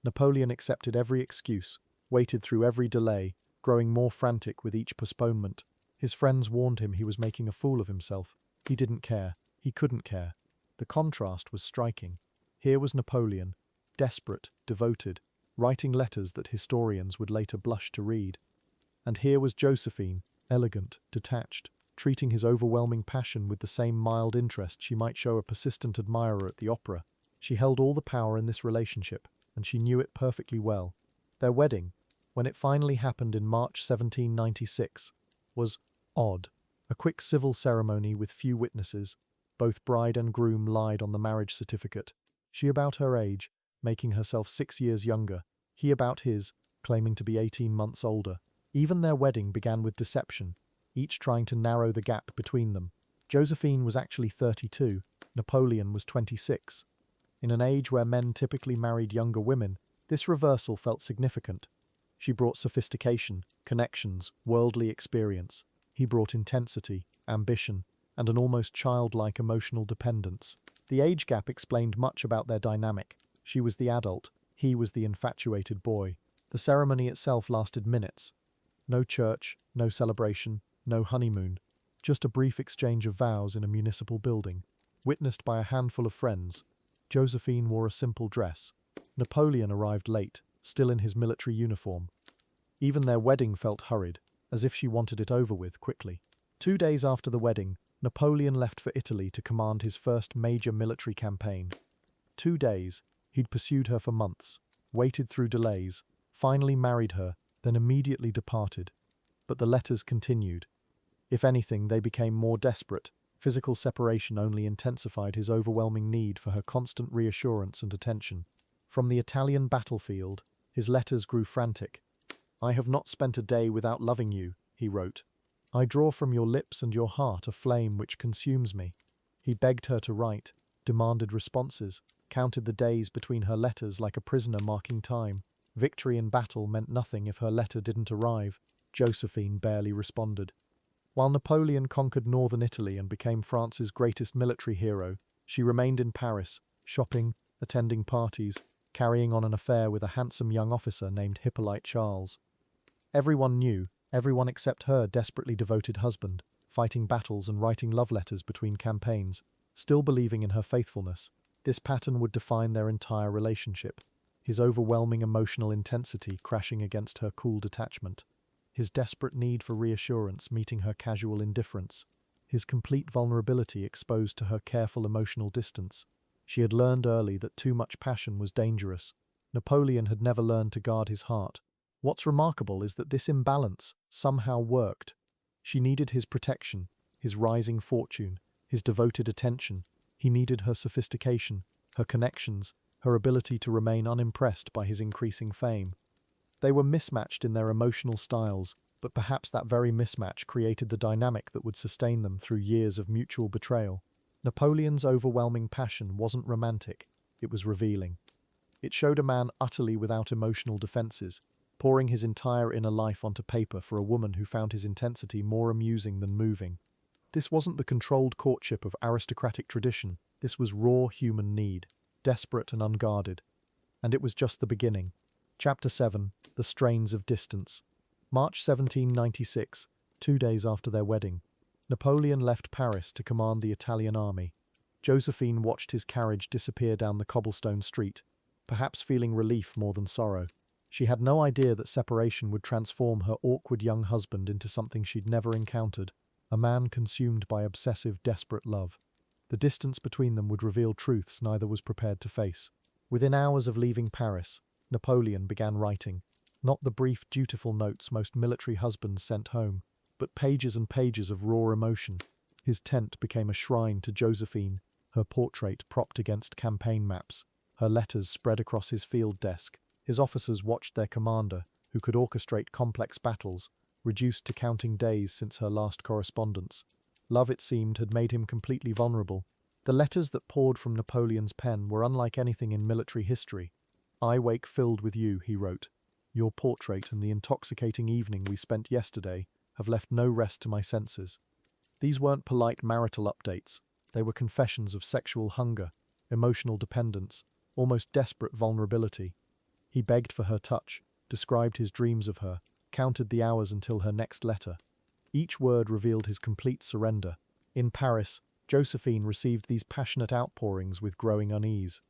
[SPEAKER 1] Napoleon accepted every excuse, waited through every delay, growing more frantic with each postponement. His friends warned him he was making a fool of himself. He didn't care. He couldn't care. The contrast was striking. Here was Napoleon, desperate, devoted, writing letters that historians would later blush to read. And here was Josephine, elegant, detached, treating his overwhelming passion with the same mild interest she might show a persistent admirer at the opera. She held all the power in this relationship, and she knew it perfectly well. Their wedding, when it finally happened in March 1796, was odd. A quick civil ceremony with few witnesses. Both bride and groom lied on the marriage certificate. She about her age, making herself 6 years younger. He about his, claiming to be 18 months older. Even their wedding began with deception, each trying to narrow the gap between them. Josephine was actually 32, Napoleon was 26. In an age where men typically married younger women, this reversal felt significant. She brought sophistication, connections, worldly experience. He brought intensity, ambition, and an almost childlike emotional dependence. The age gap explained much about their dynamic. She was the adult, he was the infatuated boy. The ceremony itself lasted minutes. No church, no celebration, no honeymoon. Just a brief exchange of vows in a municipal building, witnessed by a handful of friends. Josephine wore a simple dress. Napoleon arrived late, still in his military uniform. Even their wedding felt hurried, as if she wanted it over with quickly. 2 days after the wedding, Napoleon left for Italy to command his first major military campaign. 2 days, he'd pursued her for months, waited through delays, finally married her, then immediately departed. But the letters continued. If anything, they became more desperate. Physical separation only intensified his overwhelming need for her constant reassurance and attention. From the Italian battlefield, his letters grew frantic. "I have not spent a day without loving you," he wrote. "I draw from your lips and your heart a flame which consumes me." He begged her to write, demanded responses, counted the days between her letters like a prisoner marking time. Victory in battle meant nothing if her letter didn't arrive. Josephine barely responded. While Napoleon conquered northern Italy and became France's greatest military hero, she remained in Paris, shopping, attending parties, carrying on an affair with a handsome young officer named Hippolyte Charles. Everyone knew, everyone except her desperately devoted husband, fighting battles and writing love letters between campaigns, still believing in her faithfulness. This pattern would define their entire relationship, his overwhelming emotional intensity crashing against her cool detachment, his desperate need for reassurance meeting her casual indifference, his complete vulnerability exposed to her careful emotional distance. She had learned early that too much passion was dangerous. Napoleon had never learned to guard his heart. What's remarkable is that this imbalance somehow worked. She needed his protection, his rising fortune, his devoted attention. He needed her sophistication, her connections, her ability to remain unimpressed by his increasing fame. They were mismatched in their emotional styles, but perhaps that very mismatch created the dynamic that would sustain them through years of mutual betrayal. Napoleon's overwhelming passion wasn't romantic, it was revealing. It showed a man utterly without emotional defenses. pouring his entire inner life onto paper for a woman who found his intensity more amusing than moving. This wasn't the controlled courtship of aristocratic tradition, this was raw human need, desperate and unguarded. And it was just the beginning. Chapter 7. The Strains of Distance. March 1796, 2 days after their wedding. Napoleon left Paris to command the Italian army. Josephine watched his carriage disappear down the cobblestone street, perhaps feeling relief more than sorrow. She had no idea that separation would transform her awkward young husband into something she'd never encountered, a man consumed by obsessive, desperate love. The distance between them would reveal truths neither was prepared to face. Within hours of leaving Paris, Napoleon began writing, not the brief, dutiful notes most military husbands sent home, but pages and pages of raw emotion. His tent became a shrine to Josephine, her portrait propped against campaign maps, her letters spread across his field desk. His officers watched their commander, who could orchestrate complex battles, reduced to counting days since her last correspondence. Love, it seemed, had made him completely vulnerable. The letters that poured from Napoleon's pen were unlike anything in military history. "I wake filled with you," he wrote. "Your portrait and the intoxicating evening we spent yesterday have left no rest to my senses." These weren't polite marital updates. They were confessions of sexual hunger, emotional dependence, almost desperate vulnerability. He begged for her touch, described his dreams of her, counted the hours until her next letter. Each word revealed his complete surrender. In Paris, Josephine received these passionate outpourings with growing unease.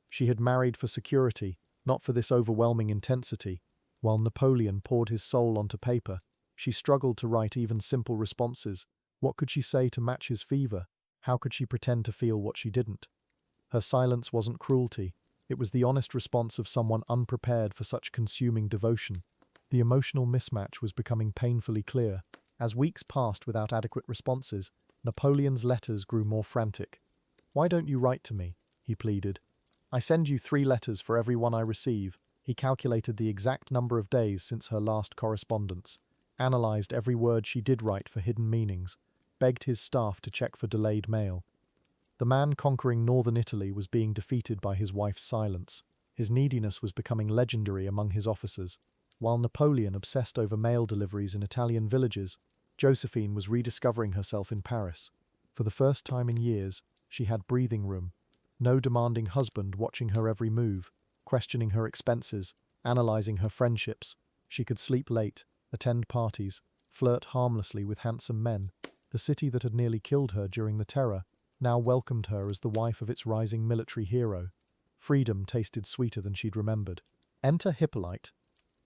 [SPEAKER 1] She had married for security, not for this overwhelming intensity. While Napoleon poured his soul onto paper, she struggled to write even simple responses. What could she say to match his fever? How could she pretend to feel what she didn't? Her silence wasn't cruelty. It was the honest response of someone unprepared for such consuming devotion. The emotional mismatch was becoming painfully clear. As weeks passed without adequate responses, Napoleon's letters grew more frantic. "Why don't you write to me?" he pleaded. "I send you 3 letters for every one I receive." He calculated the exact number of days since her last correspondence, analyzed every word she did write for hidden meanings, begged his staff to check for delayed mail. The man conquering northern Italy was being defeated by his wife's silence. His neediness was becoming legendary among his officers. While Napoleon obsessed over mail deliveries in Italian villages, Josephine was rediscovering herself in Paris. For the first time in years, she had breathing room. No demanding husband watching her every move, questioning her expenses, analyzing her friendships. She could sleep late, attend parties, flirt harmlessly with handsome men. The city that had nearly killed her during the Terror now welcomed her as the wife of its rising military hero. Freedom tasted sweeter than she'd remembered. Enter Hippolyte,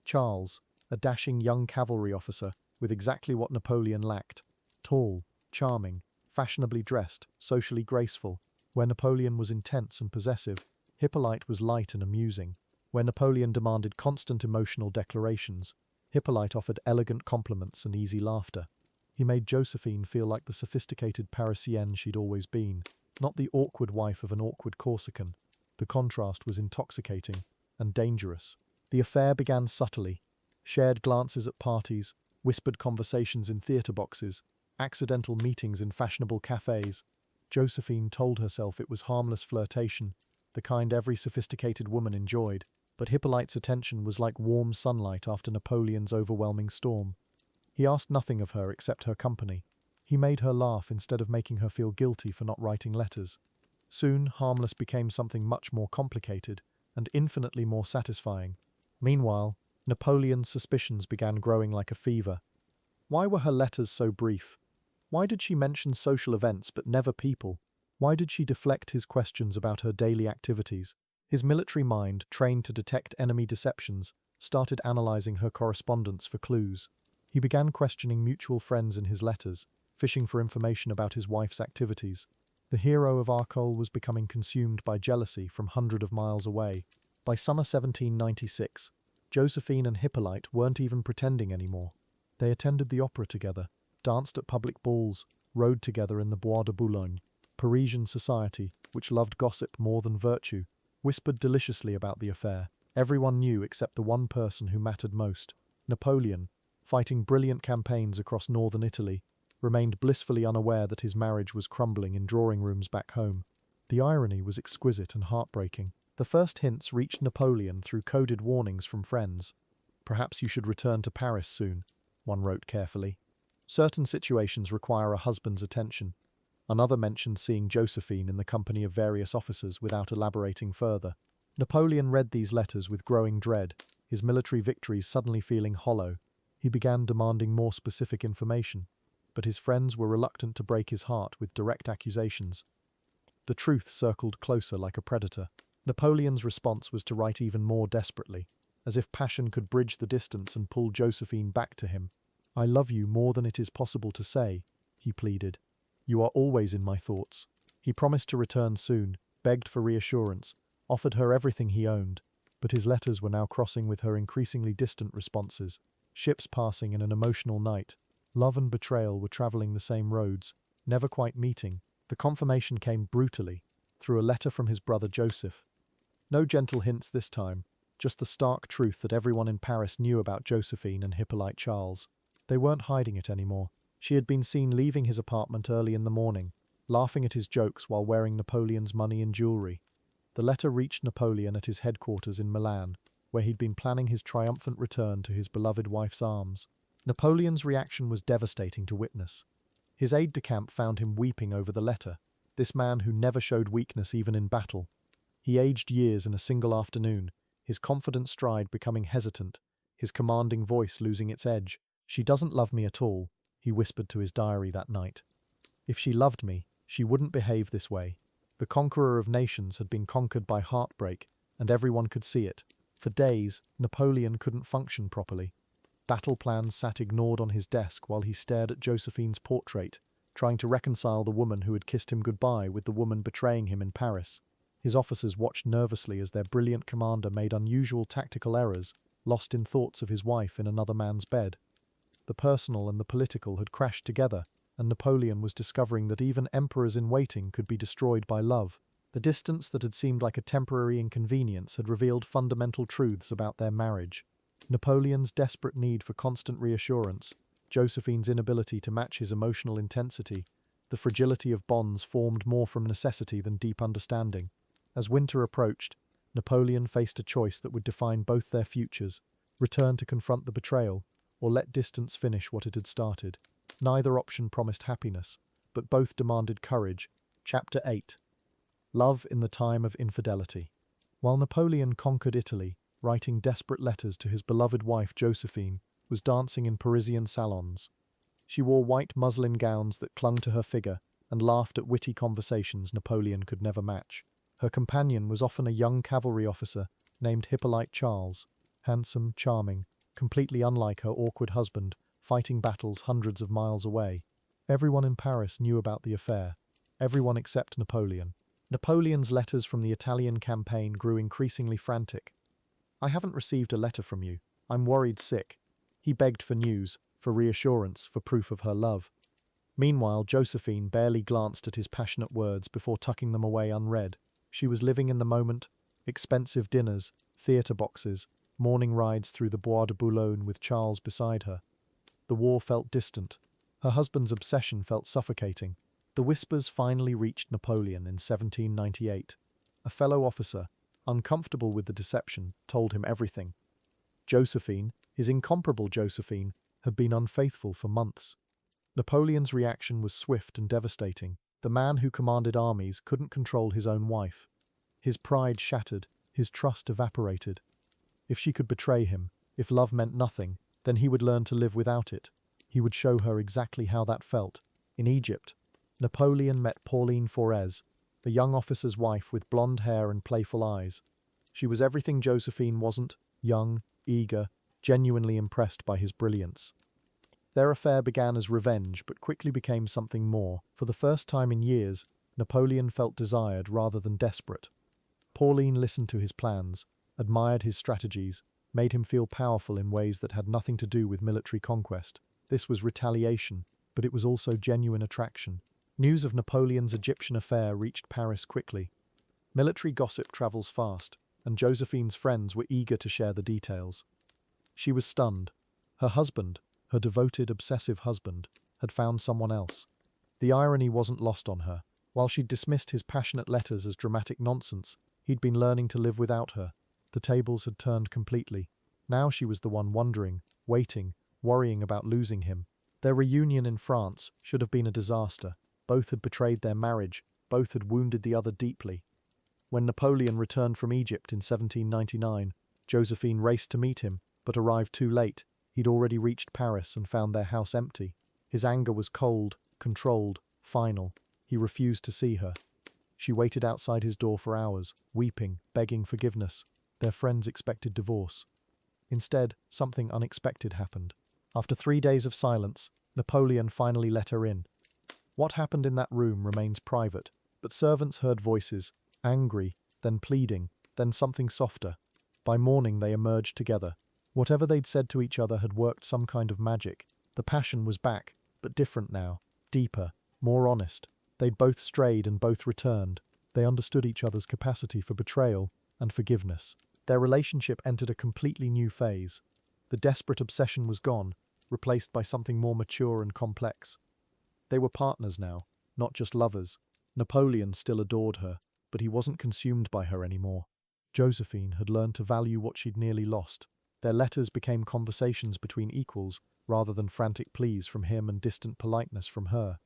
[SPEAKER 1] Charles, a dashing young cavalry officer with exactly what Napoleon lacked. Tall, charming, fashionably dressed, socially graceful. Where Napoleon was intense and possessive, Hippolyte was light and amusing. Where Napoleon demanded constant emotional declarations, Hippolyte offered elegant compliments and easy laughter. He made Josephine feel like the sophisticated Parisienne she'd always been, not the awkward wife of an awkward Corsican. The contrast was intoxicating and dangerous. The affair began subtly. Shared glances at parties, whispered conversations in theatre boxes, accidental meetings in fashionable cafes. Josephine told herself it was harmless flirtation, the kind every sophisticated woman enjoyed, but Hippolyte's attention was like warm sunlight after Napoleon's overwhelming storm. He asked nothing of her except her company. He made her laugh instead of making her feel guilty for not writing letters. Soon, harmless became something much more complicated and infinitely more satisfying. Meanwhile, Napoleon's suspicions began growing like a fever. Why were her letters so brief? Why did she mention social events but never people? Why did she deflect his questions about her daily activities? His military mind, trained to detect enemy deceptions, started analyzing her correspondence for clues. He began questioning mutual friends in his letters, fishing for information about his wife's activities. The hero of Arcole was becoming consumed by jealousy from hundreds of miles away. By summer 1796, Josephine and Hippolyte weren't even pretending anymore. They attended the opera together, danced at public balls, rode together in the Bois de Boulogne. Parisian society, which loved gossip more than virtue, whispered deliciously about the affair. Everyone knew except the one person who mattered most. Napoleon, fighting brilliant campaigns across northern Italy, remained blissfully unaware that his marriage was crumbling in drawing rooms back home. The irony was exquisite and heartbreaking. The first hints reached Napoleon through coded warnings from friends. Perhaps you should return to Paris soon, one wrote carefully. Certain situations require a husband's attention. Another mentioned seeing Josephine in the company of various officers without elaborating further. Napoleon read these letters with growing dread, his military victories suddenly feeling hollow. He began demanding more specific information, but his friends were reluctant to break his heart with direct accusations. The truth circled closer like a predator. Napoleon's response was to write even more desperately, as if passion could bridge the distance and pull Josephine back to him. "I love you more than it is possible to say," he pleaded. "You are always in my thoughts." He promised to return soon, begged for reassurance, offered her everything he owned, but his letters were now crossing with her increasingly distant responses. Ships passing in an emotional night. Love and betrayal were traveling the same roads, never quite meeting. The confirmation came brutally, through a letter from his brother Joseph. No gentle hints this time, just the stark truth that everyone in Paris knew about Josephine and Hippolyte Charles. They weren't hiding it anymore. She had been seen leaving his apartment early in the morning, laughing at his jokes while wearing Napoleon's money and jewelry. The letter reached Napoleon at his headquarters in Milan, where he'd been planning his triumphant return to his beloved wife's arms. Napoleon's reaction was devastating to witness. His aide-de-camp found him weeping over the letter, this man who never showed weakness even in battle. He aged years in a single afternoon, his confident stride becoming hesitant, his commanding voice losing its edge. "She doesn't love me at all," he whispered to his diary that night. "If she loved me, she wouldn't behave this way." The conqueror of nations had been conquered by heartbreak, and everyone could see it. For days, Napoleon couldn't function properly. Battle plans sat ignored on his desk while he stared at Josephine's portrait, trying to reconcile the woman who had kissed him goodbye with the woman betraying him in Paris. His officers watched nervously as their brilliant commander made unusual tactical errors, lost in thoughts of his wife in another man's bed. The personal and the political had crashed together, and Napoleon was discovering that even emperors in waiting could be destroyed by love. The distance that had seemed like a temporary inconvenience had revealed fundamental truths about their marriage. Napoleon's desperate need for constant reassurance, Josephine's inability to match his emotional intensity, the fragility of bonds formed more from necessity than deep understanding. As winter approached, Napoleon faced a choice that would define both their futures: return to confront the betrayal, or let distance finish what it had started. Neither option promised happiness, but both demanded courage. Chapter 8. Love in the Time of Infidelity. While Napoleon conquered Italy, writing desperate letters to his beloved wife Josephine was dancing in Parisian salons. She wore white muslin gowns that clung to her figure and laughed at witty conversations Napoleon could never match. Her companion was often a young cavalry officer named Hippolyte Charles, handsome, charming, completely unlike her awkward husband, fighting battles hundreds of miles away. Everyone in Paris knew about the affair, everyone except Napoleon. Napoleon's letters from the Italian campaign grew increasingly frantic. "I haven't received a letter from you. I'm worried sick." He begged for news, for reassurance, for proof of her love. Meanwhile, Josephine barely glanced at his passionate words before tucking them away unread. She was living in the moment: expensive dinners, theatre boxes, morning rides through the Bois de Boulogne with Charles beside her. The war felt distant. Her husband's obsession felt suffocating. The whispers finally reached Napoleon in 1798. A fellow officer, uncomfortable with the deception, told him everything. Josephine, his incomparable Josephine, had been unfaithful for months. Napoleon's reaction was swift and devastating. The man who commanded armies couldn't control his own wife. His pride shattered, his trust evaporated. If she could betray him, if love meant nothing, then he would learn to live without it. He would show her exactly how that felt. In Egypt, Napoleon met Pauline Forez, a young officer's wife with blonde hair and playful eyes. She was everything Josephine wasn't: young, eager, genuinely impressed by his brilliance. Their affair began as revenge, but quickly became something more. For the first time in years, Napoleon felt desired rather than desperate. Pauline listened to his plans, admired his strategies, made him feel powerful in ways that had nothing to do with military conquest. This was retaliation, but it was also genuine attraction. News of Napoleon's Egyptian affair reached Paris quickly. Military gossip travels fast, and Josephine's friends were eager to share the details. She was stunned. Her husband, her devoted, obsessive husband, had found someone else. The irony wasn't lost on her. While she'd dismissed his passionate letters as dramatic nonsense, he'd been learning to live without her. The tables had turned completely. Now she was the one wondering, waiting, worrying about losing him. Their reunion in France should have been a disaster. Both had betrayed their marriage, both had wounded the other deeply. When Napoleon returned from Egypt in 1799, Josephine raced to meet him, but arrived too late. He'd already reached Paris and found their house empty. His anger was cold, controlled, final. He refused to see her. She waited outside his door for hours, weeping, begging forgiveness. Their friends expected divorce. Instead, something unexpected happened. After 3 days of silence, Napoleon finally let her in. What happened in that room remains private, but servants heard voices, angry, then pleading, then something softer. By morning they emerged together. Whatever they'd said to each other had worked some kind of magic. The passion was back, but different now, deeper, more honest. They'd both strayed and both returned. They understood each other's capacity for betrayal and forgiveness. Their relationship entered a completely new phase. The desperate obsession was gone, replaced by something more mature and complex. They were partners now, not just lovers. Napoleon still adored her, but he wasn't consumed by her anymore. Josephine had learned to value what she'd nearly lost. Their letters became conversations between equals, rather than frantic pleas from him and distant politeness from her.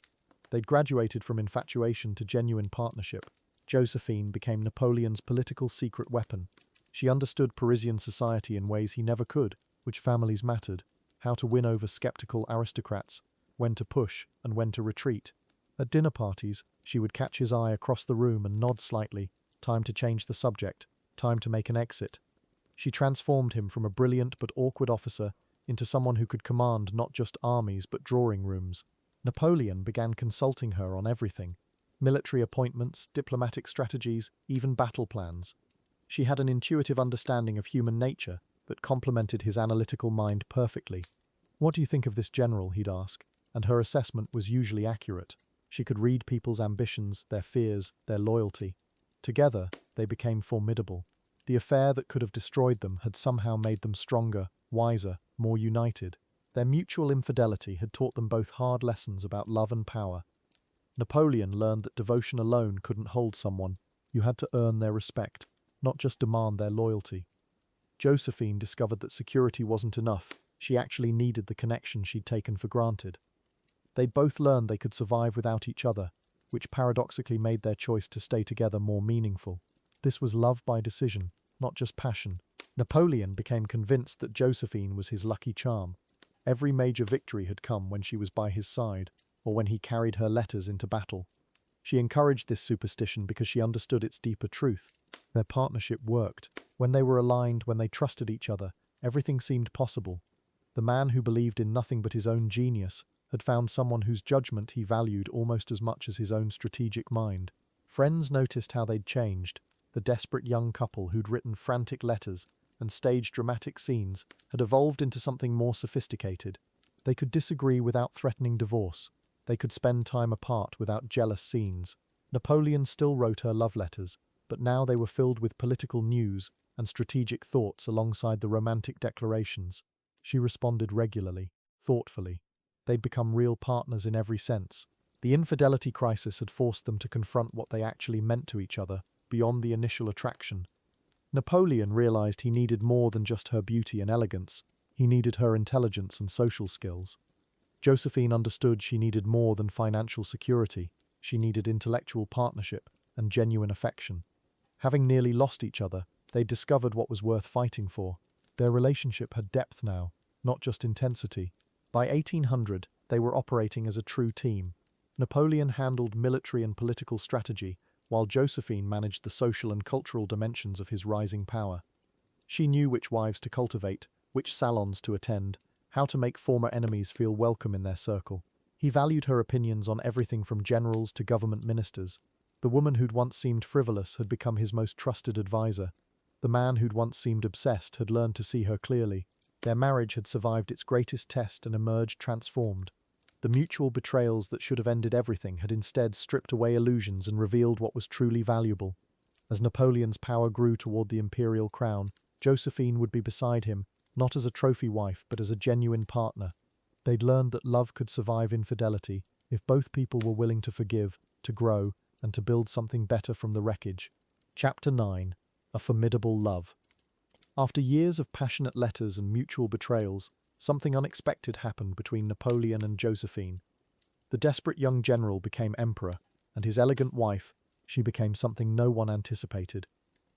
[SPEAKER 1] They'd graduated from infatuation to genuine partnership. Josephine became Napoleon's political secret weapon. She understood Parisian society in ways he never could, which families mattered, how to win over skeptical aristocrats, when to push and when to retreat. At dinner parties, she would catch his eye across the room and nod slightly, time to change the subject, time to make an exit. She transformed him from a brilliant but awkward officer into someone who could command not just armies but drawing rooms. Napoleon began consulting her on everything: military appointments, diplomatic strategies, even battle plans. She had an intuitive understanding of human nature that complemented his analytical mind perfectly. "What do you think of this general?" he'd ask, and her assessment was usually accurate. She could read people's ambitions, their fears, their loyalty. Together, they became formidable. The affair that could have destroyed them had somehow made them stronger, wiser, more united. Their mutual infidelity had taught them both hard lessons about love and power. Napoleon learned that devotion alone couldn't hold someone. You had to earn their respect, not just demand their loyalty. Josephine discovered that security wasn't enough. She actually needed the connection she'd taken for granted. They both learned they could survive without each other, which paradoxically made their choice to stay together more meaningful. This was love by decision, not just passion. Napoleon became convinced that Josephine was his lucky charm. Every major victory had come when she was by his side, or when he carried her letters into battle. She encouraged this superstition because she understood its deeper truth. Their partnership worked. When they were aligned, when they trusted each other, everything seemed possible. The man who believed in nothing but his own genius had found someone whose judgment he valued almost as much as his own strategic mind. Friends noticed how they'd changed. The desperate young couple who'd written frantic letters and staged dramatic scenes had evolved into something more sophisticated. They could disagree without threatening divorce. They could spend time apart without jealous scenes. Napoleon still wrote her love letters, but now they were filled with political news and strategic thoughts alongside the romantic declarations. She responded regularly, thoughtfully. They'd become real partners in every sense. The infidelity crisis had forced them to confront what they actually meant to each other, beyond the initial attraction. Napoleon realized he needed more than just her beauty and elegance. He needed her intelligence and social skills. Josephine understood she needed more than financial security. She needed intellectual partnership and genuine affection. Having nearly lost each other, they discovered what was worth fighting for. Their relationship had depth now, not just intensity. By 1800, they were operating as a true team. Napoleon handled military and political strategy, while Josephine managed the social and cultural dimensions of his rising power. She knew which wives to cultivate, which salons to attend, how to make former enemies feel welcome in their circle. He valued her opinions on everything from generals to government ministers. The woman who'd once seemed frivolous had become his most trusted advisor. The man who'd once seemed obsessed had learned to see her clearly. Their marriage had survived its greatest test and emerged transformed. The mutual betrayals that should have ended everything had instead stripped away illusions and revealed what was truly valuable. As Napoleon's power grew toward the imperial crown, Josephine would be beside him, not as a trophy wife but as a genuine partner. They'd learned that love could survive infidelity if both people were willing to forgive, to grow, and to build something better from the wreckage. Chapter 9. A Formidable Love. After years of passionate letters and mutual betrayals, something unexpected happened between Napoleon and Josephine. The desperate young general became emperor, and his elegant wife, she became something no one anticipated.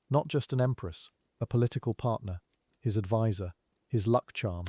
[SPEAKER 1] Not just an empress, a political partner, his advisor, his luck charm.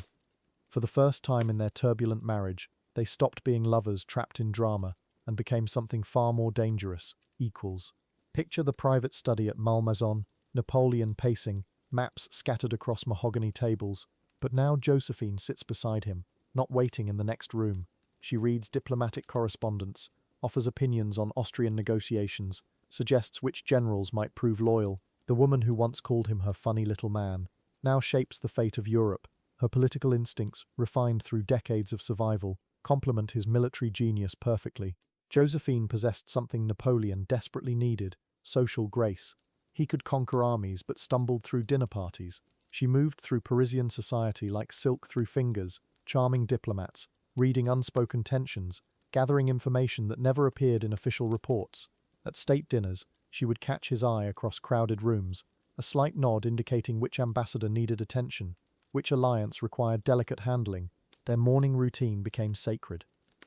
[SPEAKER 1] For the first time in their turbulent marriage, they stopped being lovers trapped in drama and became something far more dangerous, equals. Picture the private study at Malmaison, Napoleon pacing, maps scattered across mahogany tables, but now Josephine sits beside him, not waiting in the next room. She reads diplomatic correspondence, offers opinions on Austrian negotiations, suggests which generals might prove loyal. The woman who once called him her funny little man now shapes the fate of Europe. Her political instincts, refined through decades of survival, complement his military genius perfectly. Josephine possessed something Napoleon desperately needed: social grace. He could conquer armies but stumbled through dinner parties. She moved through Parisian society like silk through fingers, charming diplomats, reading unspoken tensions, gathering information that never appeared in official reports. At state dinners, she would catch his eye across crowded rooms, a slight nod indicating which ambassador needed attention, which alliance required delicate handling. Their morning routine became sacred.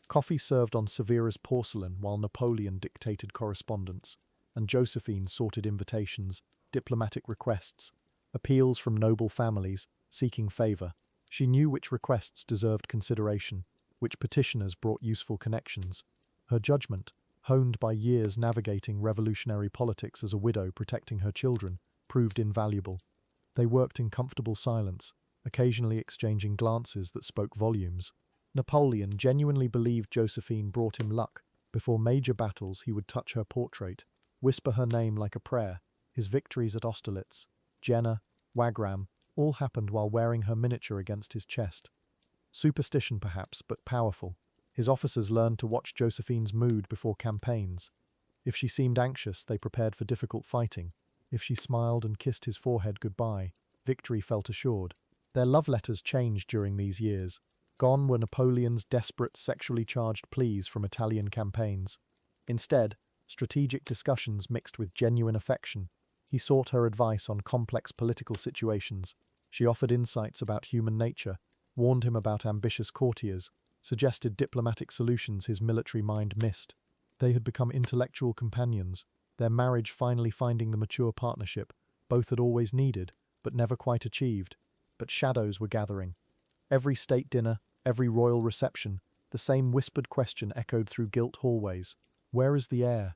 [SPEAKER 1] Coffee served on Severa's porcelain while Napoleon dictated correspondence, and Josephine sorted invitations, diplomatic requests, appeals from noble families seeking favor. She knew which requests deserved consideration, which petitioners brought useful connections. Her judgment, honed by years navigating revolutionary politics as a widow protecting her children, proved invaluable. They worked in comfortable silence, occasionally exchanging glances that spoke volumes. Napoleon genuinely believed Josephine brought him luck. Before major battles, he would touch her portrait, whisper her name like a prayer. His victories at Austerlitz, Jena, Wagram, all happened while wearing her miniature against his chest. Superstition perhaps, but powerful. His officers learned to watch Josephine's mood before campaigns. If she seemed anxious, they prepared for difficult fighting. If she smiled and kissed his forehead goodbye, victory felt assured. Their love letters changed during these years. Gone were Napoleon's desperate, sexually charged pleas from Italian campaigns. Instead, strategic discussions mixed with genuine affection. He sought her advice on complex political situations. She offered insights about human nature, warned him about ambitious courtiers, suggested diplomatic solutions his military mind missed. They had become intellectual companions, their marriage finally finding the mature partnership both had always needed, but never quite achieved. But shadows were gathering. Every state dinner, every royal reception, the same whispered question echoed through gilt hallways. Where is the heir?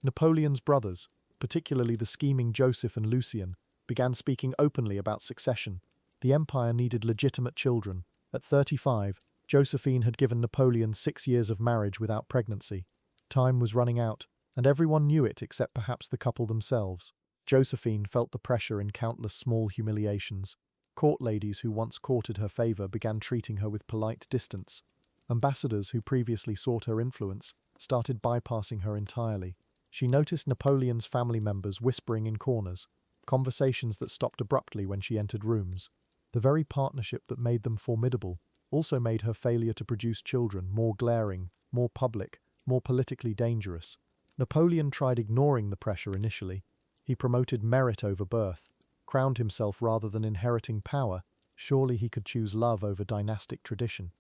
[SPEAKER 1] Napoleon's brothers, particularly the scheming Joseph and Lucien, began speaking openly about succession. The empire needed legitimate children. At 35, Josephine had given Napoleon 6 years of marriage without pregnancy. Time was running out, and everyone knew it except perhaps the couple themselves. Josephine felt the pressure in countless small humiliations. Court ladies who once courted her favor began treating her with polite distance. Ambassadors who previously sought her influence started bypassing her entirely. She noticed Napoleon's family members whispering in corners, conversations that stopped abruptly when she entered rooms. The very partnership that made them formidable also made her failure to produce children more glaring, more public, more politically dangerous. Napoleon tried ignoring the pressure initially. He promoted merit over birth, crowned himself rather than inheriting power. Surely he could choose love over dynastic tradition.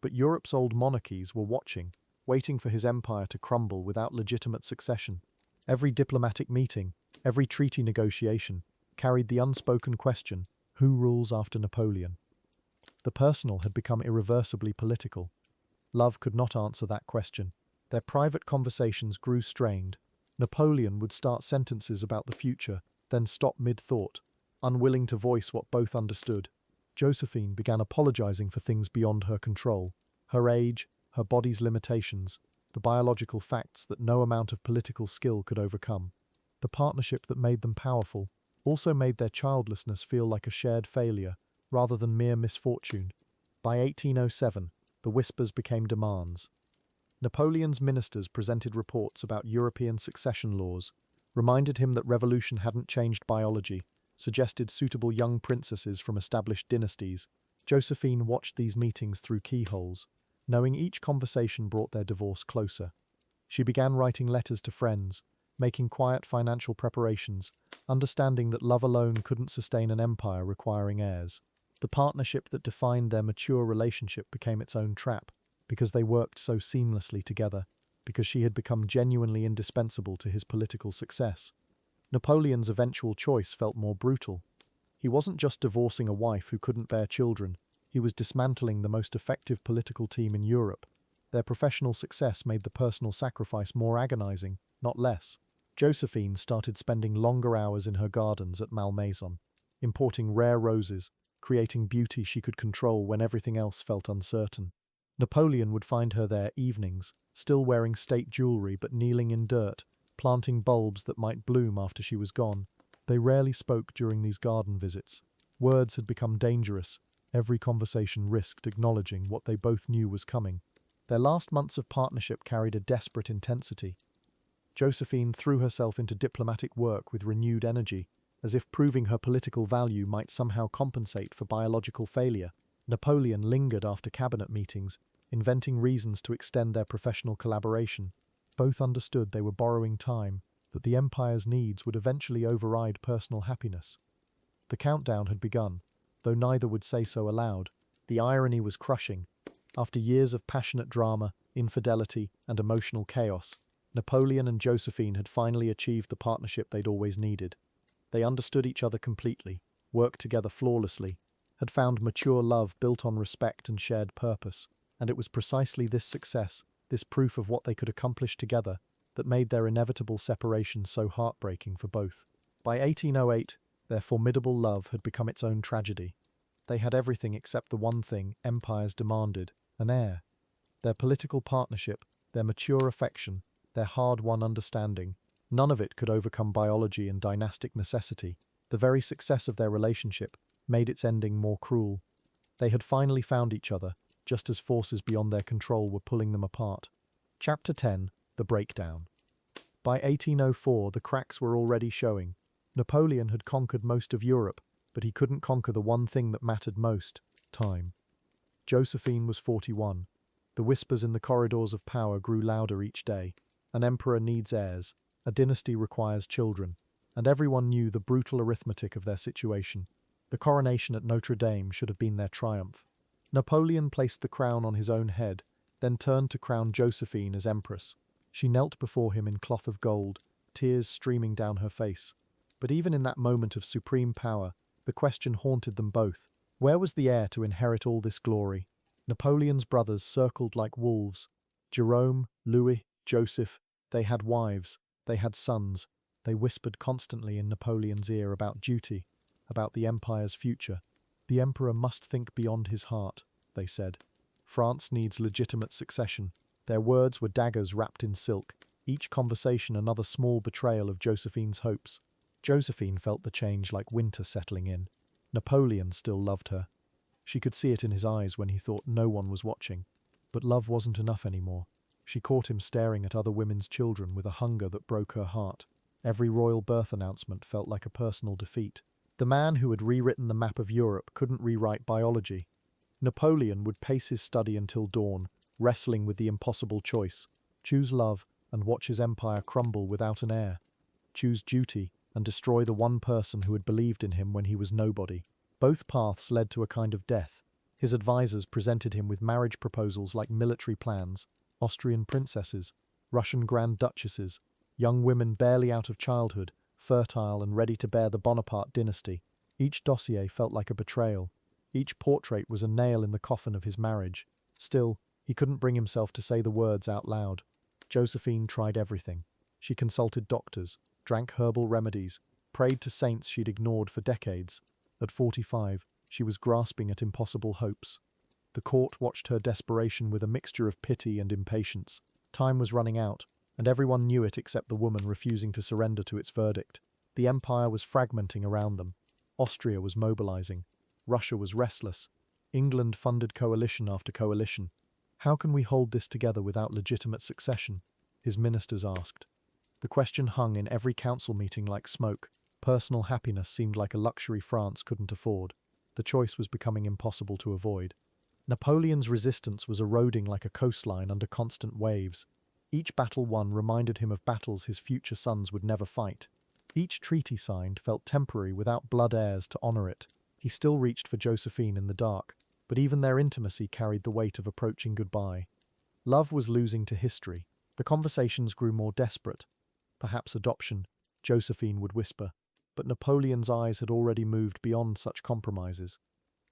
[SPEAKER 1] But Europe's old monarchies were watching, waiting for his empire to crumble without legitimate succession. Every diplomatic meeting, every treaty negotiation, carried the unspoken question: who rules after Napoleon? The personal had become irreversibly political. Love could not answer that question. Their private conversations grew strained. Napoleon would start sentences about the future, then stop mid-thought, unwilling to voice what both understood. Josephine began apologizing for things beyond her control: her age, her body's limitations, the biological facts that no amount of political skill could overcome. The partnership that made them powerful also made their childlessness feel like a shared failure, rather than mere misfortune. By 1807, the whispers became demands. Napoleon's ministers presented reports about European succession laws, reminded him that revolution hadn't changed biology, suggested suitable young princesses from established dynasties. Josephine watched these meetings through keyholes, knowing each conversation brought their divorce closer. She began writing letters to friends, making quiet financial preparations, understanding that love alone couldn't sustain an empire requiring heirs. The partnership that defined their mature relationship became its own trap, because they worked so seamlessly together, because she had become genuinely indispensable to his political success. Napoleon's eventual choice felt more brutal. He wasn't just divorcing a wife who couldn't bear children, he was dismantling the most effective political team in Europe. Their professional success made the personal sacrifice more agonizing, not less. Josephine started spending longer hours in her gardens at Malmaison, importing rare roses, creating beauty she could control when everything else felt uncertain. Napoleon would find her there evenings, still wearing state jewelry but kneeling in dirt, planting bulbs that might bloom after she was gone. They rarely spoke during these garden visits. Words had become dangerous. Every conversation risked acknowledging what they both knew was coming. Their last months of partnership carried a desperate intensity. Josephine threw herself into diplomatic work with renewed energy, as if proving her political value might somehow compensate for biological failure. Napoleon lingered after cabinet meetings, inventing reasons to extend their professional collaboration. Both understood they were borrowing time, that the empire's needs would eventually override personal happiness. The countdown had begun, though neither would say so aloud. The irony was crushing. After years of passionate drama, infidelity, and emotional chaos, Napoleon and Josephine had finally achieved the partnership they'd always needed. They understood each other completely, worked together flawlessly, had found mature love built on respect and shared purpose, and it was precisely this success, this proof of what they could accomplish together, that made their inevitable separation so heartbreaking for both. By 1808, their formidable love had become its own tragedy. They had everything except the one thing empires demanded, an heir. Their political partnership, their mature affection, their hard-won understanding, none of it could overcome biology and dynastic necessity. The very success of their relationship made its ending more cruel. They had finally found each other, just as forces beyond their control were pulling them apart. Chapter 10: The Breakdown. By 1804, the cracks were already showing. Napoleon had conquered most of Europe, but he couldn't conquer the one thing that mattered most: time. Josephine was 41. The whispers in the corridors of power grew louder each day. An emperor needs heirs, a dynasty requires children, and everyone knew the brutal arithmetic of their situation. The coronation at Notre Dame should have been their triumph. Napoleon placed the crown on his own head, then turned to crown Josephine as empress. She knelt before him in cloth of gold, tears streaming down her face. But even in that moment of supreme power, the question haunted them both. Where was the heir to inherit all this glory? Napoleon's brothers circled like wolves. Jerome, Louis, Joseph, they had wives, they had sons. They whispered constantly in Napoleon's ear about duty, about the empire's future. The emperor must think beyond his heart, they said. France needs legitimate succession. Their words were daggers wrapped in silk, each conversation another small betrayal of Josephine's hopes. Josephine felt the change like winter settling in. Napoleon still loved her. She could see it in his eyes when he thought no one was watching. But love wasn't enough anymore. She caught him staring at other women's children with a hunger that broke her heart. Every royal birth announcement felt like a personal defeat. The man who had rewritten the map of Europe couldn't rewrite biology. Napoleon would pace his study until dawn, wrestling with the impossible choice: choose love and watch his empire crumble without an heir. Choose duty and destroy the one person who had believed in him when he was nobody. Both paths led to a kind of death. His advisors presented him with marriage proposals like military plans, Austrian princesses, Russian grand duchesses, young women barely out of childhood, fertile and ready to bear the Bonaparte dynasty. Each dossier felt like a betrayal. Each portrait was a nail in the coffin of his marriage. Still, he couldn't bring himself to say the words out loud. Josephine tried everything. She consulted doctors, drank herbal remedies, prayed to saints she'd ignored for decades. At 45, she was grasping at impossible hopes. The court watched her desperation with a mixture of pity and impatience. Time was running out, and everyone knew it except the woman refusing to surrender to its verdict. The empire was fragmenting around them. Austria was mobilizing. Russia was restless. England funded coalition after coalition. How can we hold this together without legitimate succession? His ministers asked. The question hung in every council meeting like smoke. Personal happiness seemed like a luxury France couldn't afford. The choice was becoming impossible to avoid. Napoleon's resistance was eroding like a coastline under constant waves. Each battle won reminded him of battles his future sons would never fight. Each treaty signed felt temporary without blood heirs to honor it. He still reached for Josephine in the dark, but even their intimacy carried the weight of approaching goodbye. Love was losing to history. The conversations grew more desperate. Perhaps adoption, Josephine would whisper, but Napoleon's eyes had already moved beyond such compromises.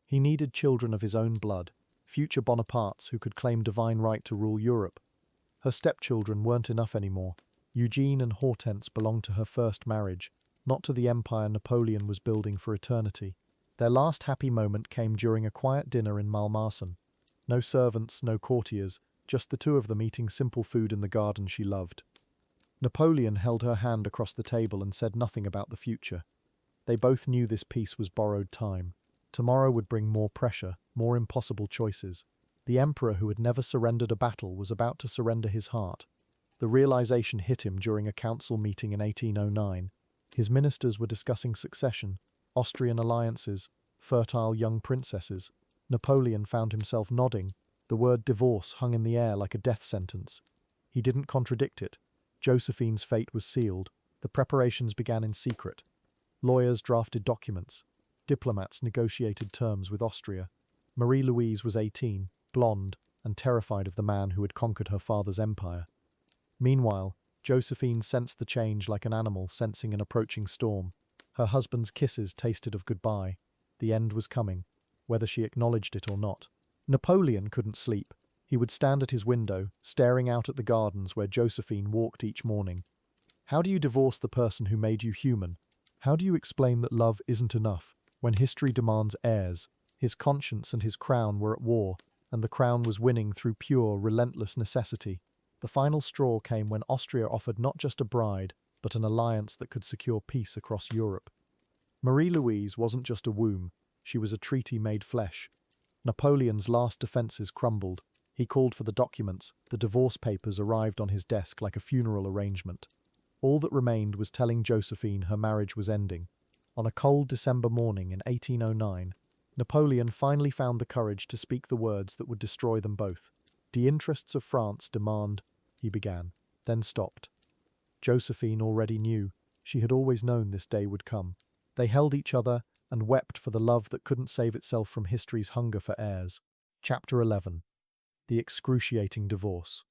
[SPEAKER 1] He needed children of his own blood, future Bonapartes who could claim divine right to rule Europe. Her stepchildren weren't enough anymore. Eugene and Hortense belonged to her first marriage, not to the empire Napoleon was building for eternity. Their last happy moment came during a quiet dinner in Malmaison. No servants, no courtiers, just the two of them eating simple food in the garden she loved. Napoleon held her hand across the table and said nothing about the future. They both knew this peace was borrowed time. Tomorrow would bring more pressure, more impossible choices. The emperor who had never surrendered a battle was about to surrender his heart. The realization hit him during a council meeting in 1809. His ministers were discussing succession, Austrian alliances, fertile young princesses. Napoleon found himself nodding. The word divorce hung in the air like a death sentence. He didn't contradict it. Josephine's fate was sealed. The preparations began in secret. Lawyers drafted documents. Diplomats negotiated terms with Austria. Marie-Louise was 18, blonde, and terrified of the man who had conquered her father's empire. Meanwhile, Josephine sensed the change like an animal sensing an approaching storm. Her husband's kisses tasted of goodbye. The end was coming, whether she acknowledged it or not. Napoleon couldn't sleep. He would stand at his window, staring out at the gardens where Josephine walked each morning. How do you divorce the person who made you human? How do you explain that love isn't enough, when history demands heirs? His conscience and his crown were at war, and the crown was winning through pure, relentless necessity. The final straw came when Austria offered not just a bride, but an alliance that could secure peace across Europe. Marie-Louise wasn't just a womb, she was a treaty made flesh. Napoleon's last defences crumbled. He called for the documents. The divorce papers arrived on his desk like a funeral arrangement. All that remained was telling Josephine her marriage was ending. On a cold December morning in 1809, Napoleon finally found the courage to speak the words that would destroy them both. "The interests of France demand," he began, then stopped. Josephine already knew. She had always known this day would come. They held each other and wept for the love that couldn't save itself from history's hunger for heirs. Chapter 11. The Excruciating Divorce.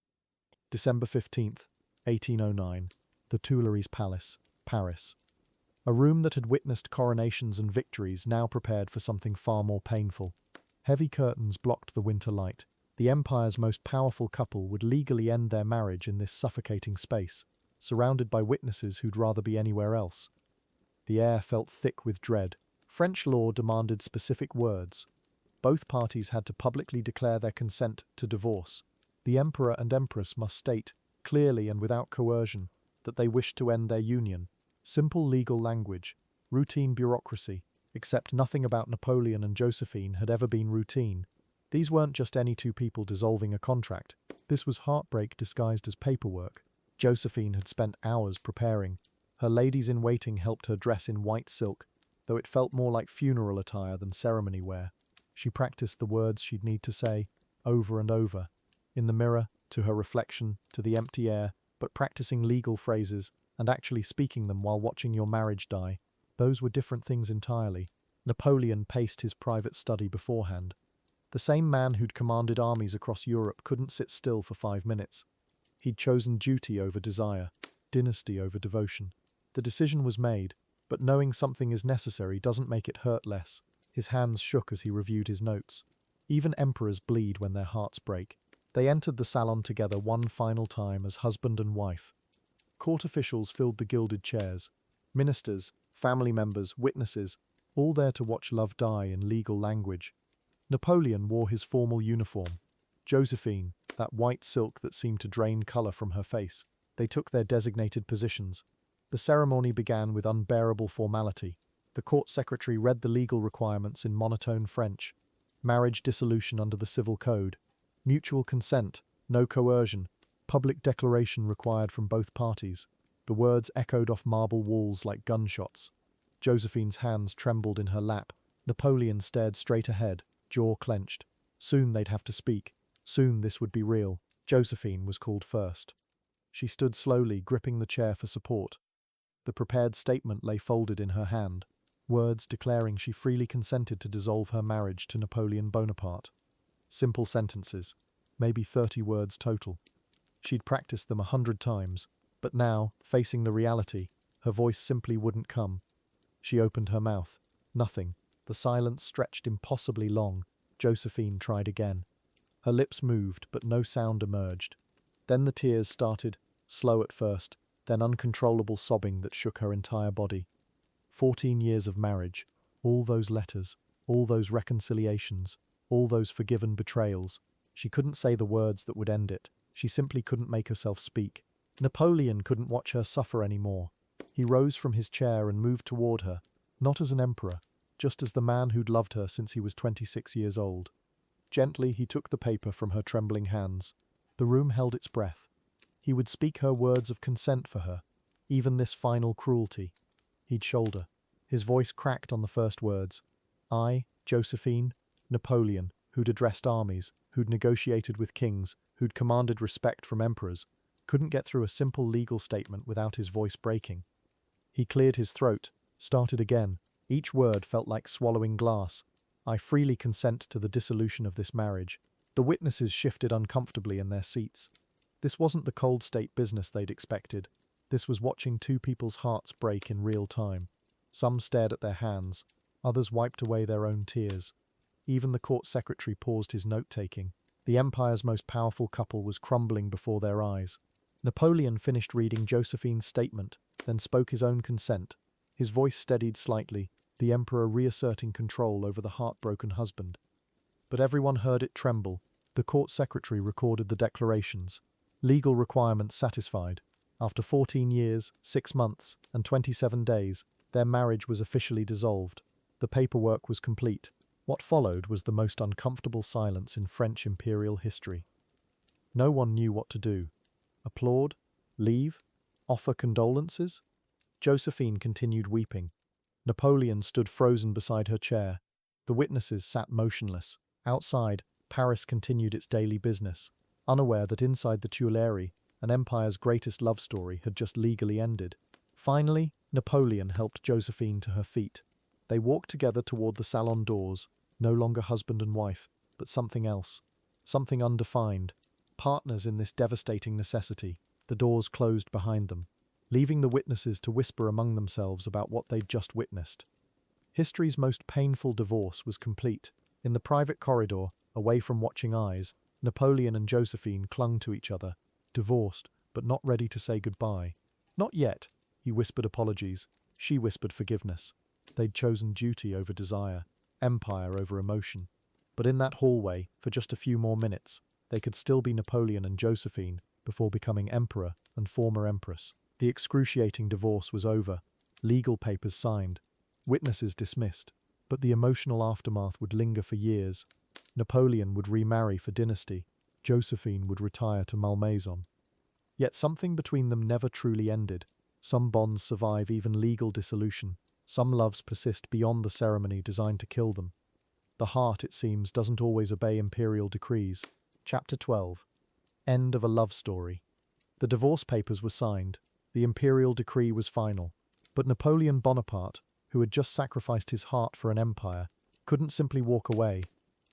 [SPEAKER 1] December 15th, 1809. The Tuileries Palace, Paris. A room that had witnessed coronations and victories now prepared for something far more painful. Heavy curtains blocked the winter light. The empire's most powerful couple would legally end their marriage in this suffocating space, surrounded by witnesses who'd rather be anywhere else. The air felt thick with dread. French law demanded specific words. Both parties had to publicly declare their consent to divorce. The emperor and empress must state, clearly and without coercion, that they wished to end their union. Simple legal language, routine bureaucracy, except nothing about Napoleon and Josephine had ever been routine. These weren't just any two people dissolving a contract. This was heartbreak disguised as paperwork. Josephine had spent hours preparing. Her ladies-in-waiting helped her dress in white silk, though it felt more like funeral attire than ceremony wear. She practiced the words she'd need to say, over and over. In the mirror, to her reflection, to the empty air, but practicing legal phrases and actually speaking them while watching your marriage die. Those were different things entirely. Napoleon paced his private study beforehand. The same man who'd commanded armies across Europe couldn't sit still for 5 minutes. He'd chosen duty over desire, dynasty over devotion. The decision was made, but knowing something is necessary doesn't make it hurt less. His hands shook as he reviewed his notes. Even emperors bleed when their hearts break. They entered the salon together one final time as husband and wife. Court officials filled the gilded chairs. Ministers, family members, witnesses, all there to watch love die in legal language. Napoleon wore his formal uniform. Josephine, that white silk that seemed to drain colour from her face. They took their designated positions. The ceremony began with unbearable formality. The court secretary read the legal requirements in monotone French. Marriage dissolution under the civil code. Mutual consent, no coercion. Public declaration required from both parties. The words echoed off marble walls like gunshots. Josephine's hands trembled in her lap. Napoleon stared straight ahead, jaw clenched. Soon they'd have to speak. Soon this would be real. Josephine was called first. She stood slowly, gripping the chair for support. The prepared statement lay folded in her hand, words declaring she freely consented to dissolve her marriage to Napoleon Bonaparte. Simple sentences, maybe 30 words total. She'd practiced them 100 times, but now, facing the reality, her voice simply wouldn't come. She opened her mouth. Nothing. The silence stretched impossibly long. Josephine tried again. Her lips moved, but no sound emerged. Then the tears started, slow at first, then uncontrollable sobbing that shook her entire body. 14 years of marriage, all those letters, all those reconciliations, all those forgiven betrayals. She couldn't say the words that would end it. She simply couldn't make herself speak. Napoleon couldn't watch her suffer anymore. He rose from his chair and moved toward her, not as an emperor, just as the man who'd loved her since he was 26 years old. Gently, he took the paper from her trembling hands. The room held its breath. He would speak her words of consent for her, even this final cruelty. He'd shoulder. His voice cracked on the first words. I, Josephine, Napoleon, who'd addressed armies, who'd negotiated with kings, who'd commanded respect from emperors, couldn't get through a simple legal statement without his voice breaking. He cleared his throat, started again. Each word felt like swallowing glass. I freely consent to the dissolution of this marriage. The witnesses shifted uncomfortably in their seats. This wasn't the cold state business they'd expected. This was watching two people's hearts break in real time. Some stared at their hands, others wiped away their own tears. Even the court secretary paused his note-taking. The empire's most powerful couple was crumbling before their eyes. Napoleon finished reading Josephine's statement, then spoke his own consent. His voice steadied slightly, the emperor reasserting control over the heartbroken husband. But everyone heard it tremble. The court secretary recorded the declarations. Legal requirements satisfied. After 14 years, 6 months, and 27 days, their marriage was officially dissolved. The paperwork was complete. What followed was the most uncomfortable silence in French imperial history. No one knew what to do. Applaud? Leave? Offer condolences? Josephine continued weeping. Napoleon stood frozen beside her chair. The witnesses sat motionless. Outside, Paris continued its daily business, unaware that inside the Tuileries, an empire's greatest love story had just legally ended. Finally, Napoleon helped Josephine to her feet. They walked together toward the salon doors, no longer husband and wife, but something else. Something undefined. Partners in this devastating necessity. The doors closed behind them, leaving the witnesses to whisper among themselves about what they'd just witnessed. History's most painful divorce was complete. In the private corridor, away from watching eyes, Napoleon and Josephine clung to each other, divorced, but not ready to say goodbye. Not yet, he whispered apologies. She whispered forgiveness. They'd chosen duty over desire, empire over emotion. But in that hallway, for just a few more minutes, they could still be Napoleon and Josephine before becoming emperor and former empress. The excruciating divorce was over, legal papers signed, witnesses dismissed, but the emotional aftermath would linger for years. Napoleon would remarry for dynasty, Josephine would retire to Malmaison. Yet something between them never truly ended. Some bonds survive even legal dissolution, some loves persist beyond the ceremony designed to kill them. The heart, it seems, doesn't always obey imperial decrees. Chapter 12. End of a love story. The divorce papers were signed. The imperial decree was final. But Napoleon Bonaparte, who had just sacrificed his heart for an empire, couldn't simply walk away.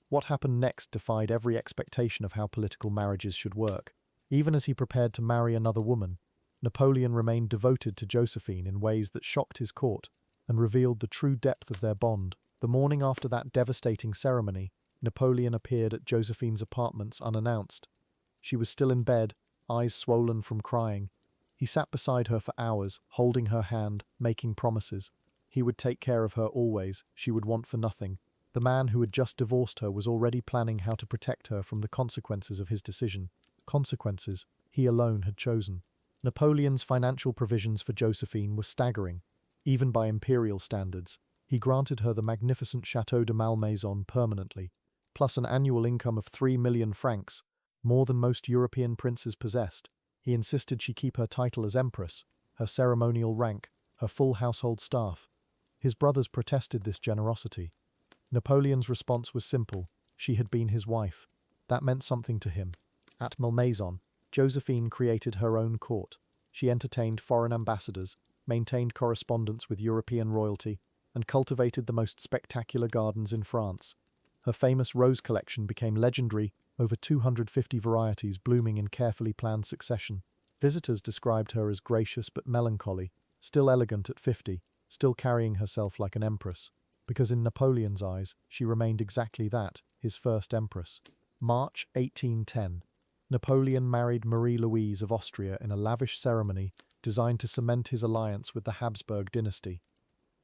[SPEAKER 1] What happened next defied every expectation of how political marriages should work. Even as he prepared to marry another woman, Napoleon remained devoted to Josephine in ways that shocked his court and revealed the true depth of their bond. The morning after that devastating ceremony, Napoleon appeared at Josephine's apartments unannounced. She was still in bed, eyes swollen from crying. He sat beside her for hours, holding her hand, making promises. He would take care of her always, she would want for nothing. The man who had just divorced her was already planning how to protect her from the consequences of his decision. Consequences he alone had chosen. Napoleon's financial provisions for Josephine were staggering, even by imperial standards. He granted her the magnificent Château de Malmaison permanently, plus an annual income of 3 million francs, more than most European princes possessed. He insisted she keep her title as empress, her ceremonial rank, her full household staff. His brothers protested this generosity. Napoleon's response was simple. She had been his wife. That meant something to him. At Malmaison, Josephine created her own court. She entertained foreign ambassadors, maintained correspondence with European royalty, and cultivated the most spectacular gardens in France. Her famous rose collection became legendary, over 250 varieties blooming in carefully planned succession. Visitors described her as gracious but melancholy, still elegant at 50, still carrying herself like an empress, because in Napoleon's eyes, she remained exactly that, his first empress. March 1810. Napoleon married Marie-Louise of Austria in a lavish ceremony designed to cement his alliance with the Habsburg dynasty.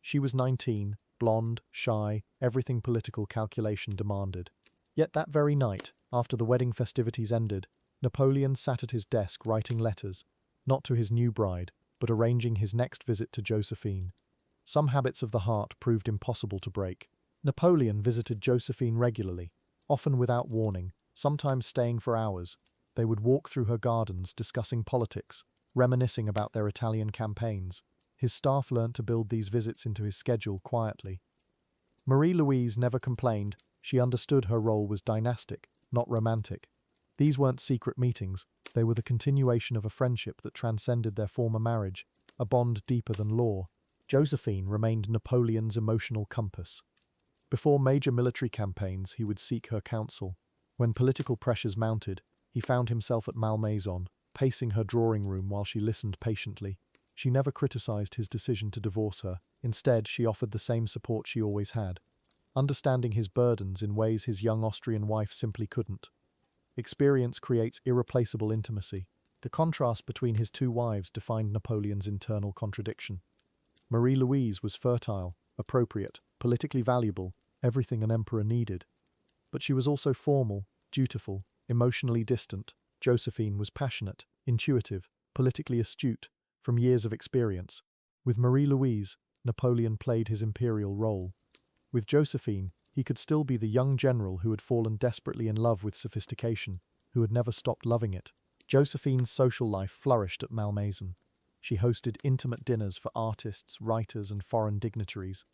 [SPEAKER 1] She was 19, blonde, shy, everything political calculation demanded. Yet that very night, after the wedding festivities ended, Napoleon sat at his desk writing letters, not to his new bride, but arranging his next visit to Josephine. Some habits of the heart proved impossible to break. Napoleon visited Josephine regularly, often without warning, sometimes staying for hours. They would walk through her gardens, discussing politics, reminiscing about their Italian campaigns. His staff learnt to build these visits into his schedule quietly. Marie-Louise never complained. She understood her role was dynastic, not romantic. These weren't secret meetings, they were the continuation of a friendship that transcended their former marriage, a bond deeper than law. Josephine remained Napoleon's emotional compass. Before major military campaigns, he would seek her counsel. When political pressures mounted, he found himself at Malmaison, pacing her drawing room while she listened patiently. She never criticized his decision to divorce her. Instead, she offered the same support she always had, understanding his burdens in ways his young Austrian wife simply couldn't. Experience creates irreplaceable intimacy. The contrast between his two wives defined Napoleon's internal contradiction. Marie-Louise was fertile, appropriate, politically valuable, everything an emperor needed. But she was also formal, dutiful, emotionally distant. Josephine was passionate, intuitive, politically astute, from years of experience. With Marie-Louise, Napoleon played his imperial role. With Josephine, he could still be the young general who had fallen desperately in love with sophistication, who had never stopped loving it. Josephine's social life flourished at Malmaison. She hosted intimate dinners for artists, writers, and foreign dignitaries.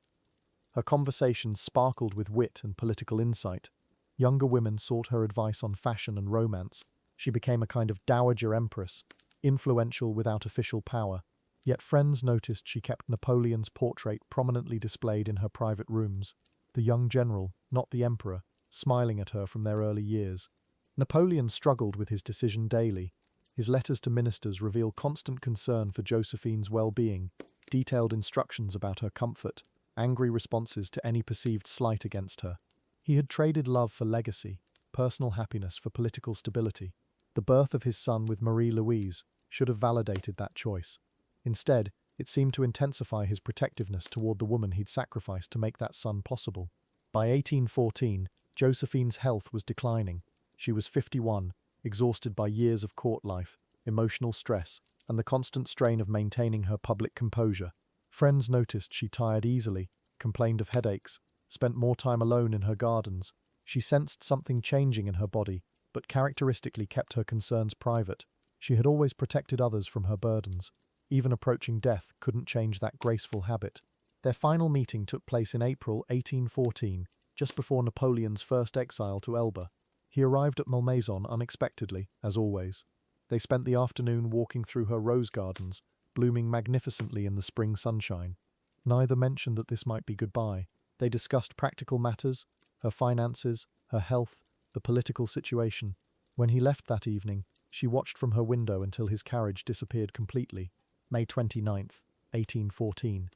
[SPEAKER 1] Her conversations sparkled with wit and political insight. Younger women sought her advice on fashion and romance. She became a kind of dowager empress, influential without official power. Yet friends noticed she kept Napoleon's portrait prominently displayed in her private rooms. The young general, not the emperor, smiling at her from their early years. Napoleon struggled with his decision daily. His letters to ministers reveal constant concern for Josephine's well-being, detailed instructions about her comfort, angry responses to any perceived slight against her. He had traded love for legacy, personal happiness for political stability. The birth of his son with Marie-Louise should have validated that choice. Instead, it seemed to intensify his protectiveness toward the woman he'd sacrificed to make that son possible. By 1814, Josephine's health was declining. She was 51, exhausted by years of court life, emotional stress, and the constant strain of maintaining her public composure. Friends noticed she tired easily, complained of headaches, spent more time alone in her gardens. She sensed something changing in her body, but characteristically kept her concerns private. She had always protected others from her burdens. Even approaching death couldn't change that graceful habit. Their final meeting took place in April 1814, just before Napoleon's first exile to Elba. He arrived at Malmaison unexpectedly, as always. They spent the afternoon walking through her rose gardens, blooming magnificently in the spring sunshine. Neither mentioned that this might be goodbye. They discussed practical matters, her finances, her health, the political situation. When he left that evening, she watched from her window until his carriage disappeared completely. May 29th, 1814.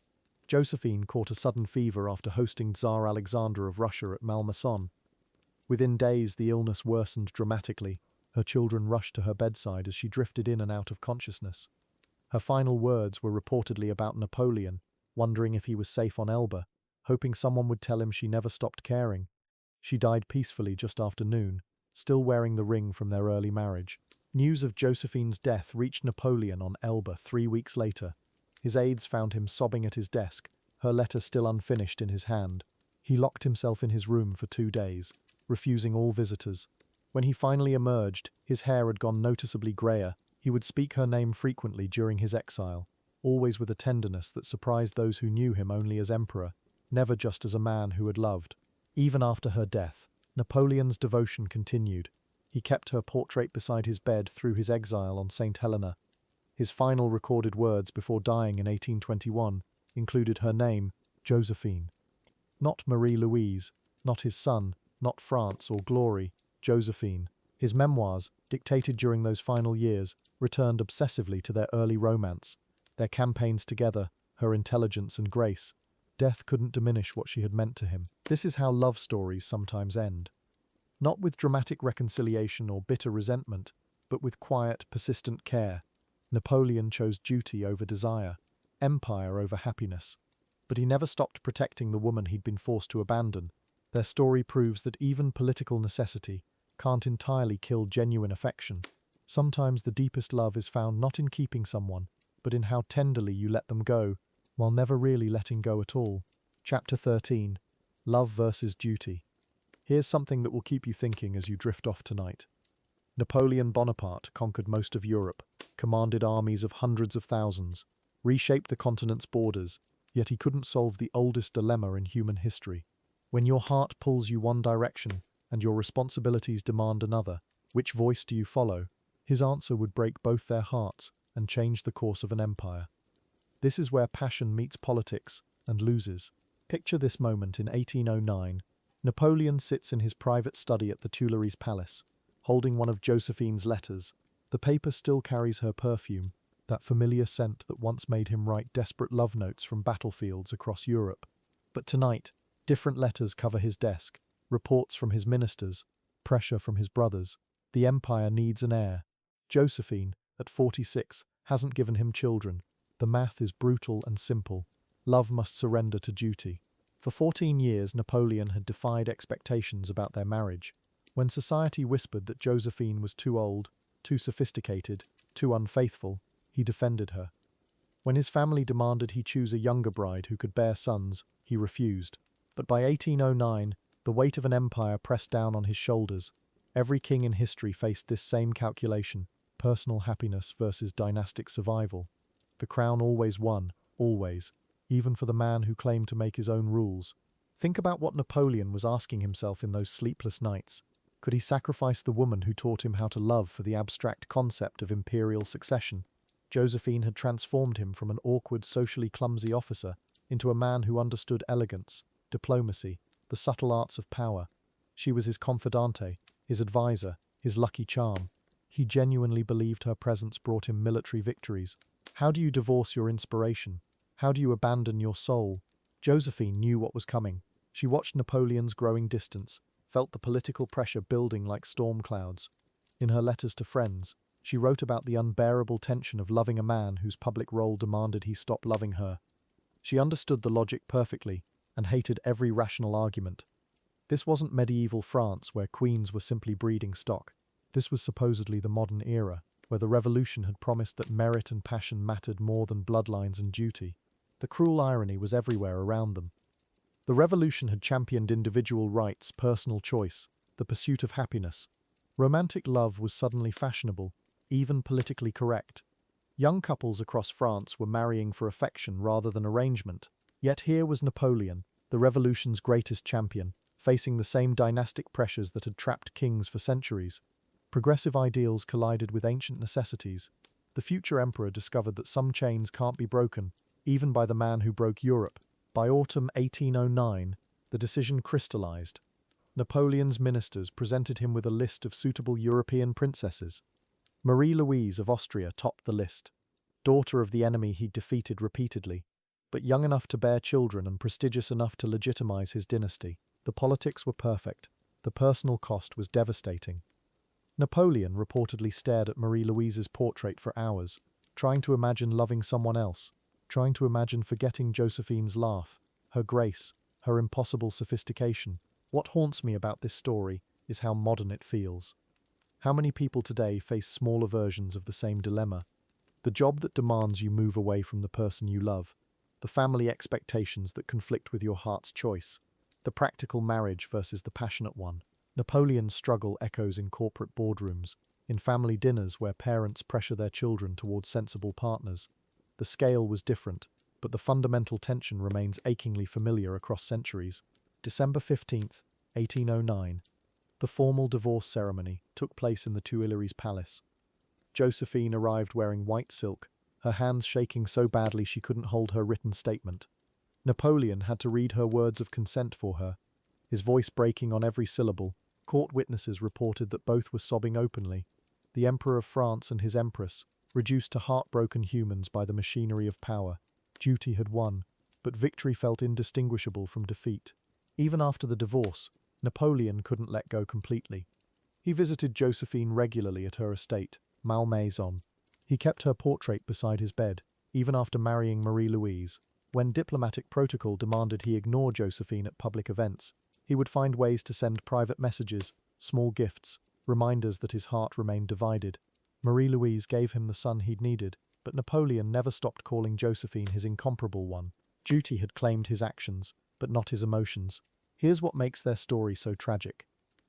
[SPEAKER 1] Josephine caught a sudden fever after hosting Tsar Alexander of Russia at Malmaison. Within days, the illness worsened dramatically. Her children rushed to her bedside as she drifted in and out of consciousness. Her final words were reportedly about Napoleon, wondering if he was safe on Elba, hoping someone would tell him she never stopped caring. She died peacefully just after noon, still wearing the ring from their early marriage. News of Josephine's death reached Napoleon on Elba 3 weeks later. His aides found him sobbing at his desk, her letter still unfinished in his hand. He locked himself in his room for 2 days, refusing all visitors. When he finally emerged, his hair had gone noticeably grayer. He would speak her name frequently during his exile, always with a tenderness that surprised those who knew him only as emperor, never just as a man who had loved. Even after her death, Napoleon's devotion continued. He kept her portrait beside his bed through his exile on St. Helena. His final recorded words before dying in 1821 included her name, Josephine. Not Marie-Louise, not his son, not France or glory, Josephine. His memoirs, dictated during those final years, returned obsessively to their early romance, their campaigns together, her intelligence and grace. Death couldn't diminish what she had meant to him. This is how love stories sometimes end. Not with dramatic reconciliation or bitter resentment, but with quiet, persistent care. Napoleon chose duty over desire, empire over happiness. But he never stopped protecting the woman he'd been forced to abandon. Their story proves that even political necessity can't entirely kill genuine affection. Sometimes the deepest love is found not in keeping someone, but in how tenderly you let them go, while never really letting go at all. Chapter 13. Love versus Duty. Here's something that will keep you thinking as you drift off tonight. Napoleon Bonaparte conquered most of Europe, commanded armies of hundreds of thousands, reshaped the continent's borders, yet he couldn't solve the oldest dilemma in human history. When your heart pulls you one direction and your responsibilities demand another, which voice do you follow? His answer would break both their hearts and change the course of an empire. This is where passion meets politics and loses. Picture this moment in 1809. Napoleon sits in his private study at the Tuileries Palace, holding one of Josephine's letters. The paper still carries her perfume, that familiar scent that once made him write desperate love notes from battlefields across Europe. But tonight, different letters cover his desk, reports from his ministers, pressure from his brothers. The empire needs an heir. Josephine, at 46, hasn't given him children. The math is brutal and simple. Love must surrender to duty. For 14 years, Napoleon had defied expectations about their marriage. When society whispered that Josephine was too old, too sophisticated, too unfaithful, he defended her. When his family demanded he choose a younger bride who could bear sons, he refused. But by 1809, the weight of an empire pressed down on his shoulders. Every king in history faced this same calculation: personal happiness versus dynastic survival. The crown always won, always, even for the man who claimed to make his own rules. Think about what Napoleon was asking himself in those sleepless nights. Could he sacrifice the woman who taught him how to love for the abstract concept of imperial succession? Josephine had transformed him from an awkward, socially clumsy officer into a man who understood elegance, diplomacy, the subtle arts of power. She was his confidante, his advisor, his lucky charm. He genuinely believed her presence brought him military victories. How do you divorce your inspiration? How do you abandon your soul? Josephine knew what was coming. She watched Napoleon's growing distance, felt the political pressure building like storm clouds. In her letters to friends, she wrote about the unbearable tension of loving a man whose public role demanded he stop loving her. She understood the logic perfectly and hated every rational argument. This wasn't medieval France where queens were simply breeding stock. This was supposedly the modern era, where the revolution had promised that merit and passion mattered more than bloodlines and duty. The cruel irony was everywhere around them. The revolution had championed individual rights, personal choice, the pursuit of happiness. Romantic love was suddenly fashionable, even politically correct. Young couples across France were marrying for affection rather than arrangement. Yet here was Napoleon, the revolution's greatest champion, facing the same dynastic pressures that had trapped kings for centuries. Progressive ideals collided with ancient necessities. The future emperor discovered that some chains can't be broken, even by the man who broke Europe. By autumn 1809, the decision crystallized. Napoleon's ministers presented him with a list of suitable European princesses. Marie-Louise of Austria topped the list, daughter of the enemy he'd defeated repeatedly, but young enough to bear children and prestigious enough to legitimize his dynasty. The politics were perfect. The personal cost was devastating. Napoleon reportedly stared at Marie-Louise's portrait for hours, trying to imagine loving someone else, trying to imagine forgetting Josephine's laugh, her grace, her impossible sophistication. What haunts me about this story is how modern it feels. How many people today face smaller versions of the same dilemma? The job that demands you move away from the person you love, the family expectations that conflict with your heart's choice, the practical marriage versus the passionate one. Napoleon's struggle echoes in corporate boardrooms, in family dinners where parents pressure their children towards sensible partners. The scale was different, but the fundamental tension remains achingly familiar across centuries. December 15th, 1809. The formal divorce ceremony took place in the Tuileries Palace. Josephine arrived wearing white silk, her hands shaking so badly she couldn't hold her written statement. Napoleon had to read her words of consent for her, his voice breaking on every syllable. Court witnesses reported that both were sobbing openly. The Emperor of France and his Empress, reduced to heartbroken humans by the machinery of power. Duty had won, but victory felt indistinguishable from defeat. Even after the divorce, Napoleon couldn't let go completely. He visited Josephine regularly at her estate, Malmaison. He kept her portrait beside his bed, even after marrying Marie-Louise. When diplomatic protocol demanded he ignore Josephine at public events, he would find ways to send private messages, small gifts, reminders that his heart remained divided. Marie-Louise gave him the son he'd needed, but Napoleon never stopped calling Josephine his incomparable one. Duty had claimed his actions, but not his emotions. Here's what makes their story so tragic.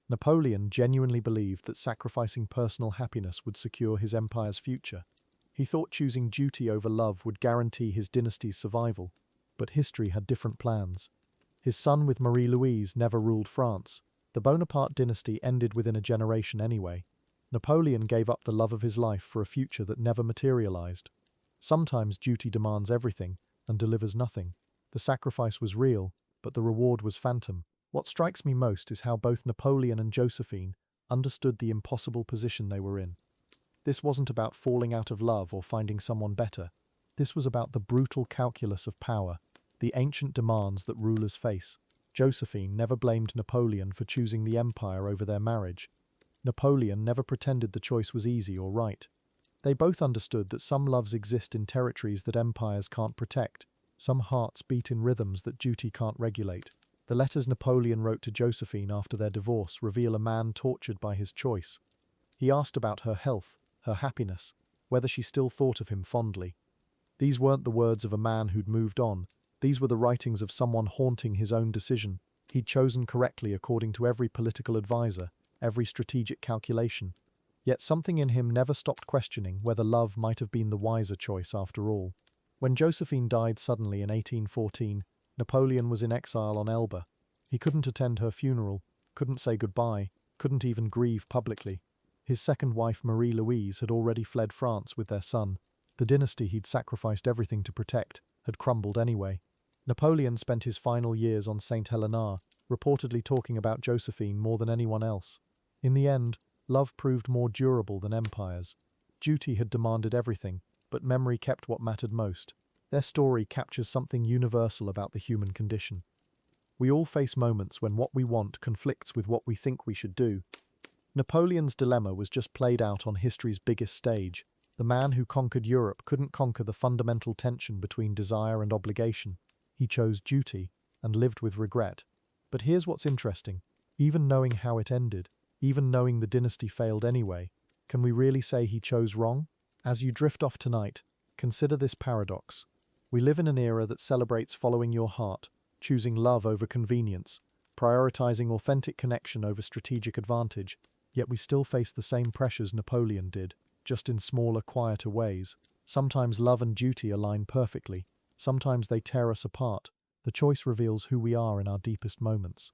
[SPEAKER 1] Napoleon genuinely believed that sacrificing personal happiness would secure his empire's future. He thought choosing duty over love would guarantee his dynasty's survival, but history had different plans. His son with Marie-Louise never ruled France. The Bonaparte dynasty ended within a generation anyway. Napoleon gave up the love of his life for a future that never materialized. Sometimes duty demands everything and delivers nothing. The sacrifice was real, but the reward was phantom. What strikes me most is how both Napoleon and Josephine understood the impossible position they were in. This wasn't about falling out of love or finding someone better. This was about the brutal calculus of power, the ancient demands that rulers face. Josephine never blamed Napoleon for choosing the empire over their marriage. Napoleon never pretended the choice was easy or right. They both understood that some loves exist in territories that empires can't protect. Some hearts beat in rhythms that duty can't regulate. The letters Napoleon wrote to Josephine after their divorce reveal a man tortured by his choice. He asked about her health, her happiness, whether she still thought of him fondly. These weren't the words of a man who'd moved on. These were the writings of someone haunting his own decision. He'd chosen correctly according to every political advisor, every strategic calculation. Yet something in him never stopped questioning whether love might have been the wiser choice after all. When Josephine died suddenly in 1814, Napoleon was in exile on Elba. He couldn't attend her funeral, couldn't say goodbye, couldn't even grieve publicly. His second wife Marie-Louise had already fled France with their son. The dynasty he'd sacrificed everything to protect had crumbled anyway. Napoleon spent his final years on St. Helena, reportedly talking about Josephine more than anyone else. In the end, love proved more durable than empires. Duty had demanded everything, but memory kept what mattered most. Their story captures something universal about the human condition. We all face moments when what we want conflicts with what we think we should do. Napoleon's dilemma was just played out on history's biggest stage. The man who conquered Europe couldn't conquer the fundamental tension between desire and obligation. He chose duty and lived with regret. But here's what's interesting. Even knowing how it ended, even knowing the dynasty failed anyway, can we really say he chose wrong? As you drift off tonight, consider this paradox. We live in an era that celebrates following your heart, choosing love over convenience, prioritizing authentic connection over strategic advantage, yet we still face the same pressures Napoleon did, just in smaller, quieter ways. Sometimes love and duty align perfectly, sometimes they tear us apart. The choice reveals who we are in our deepest moments.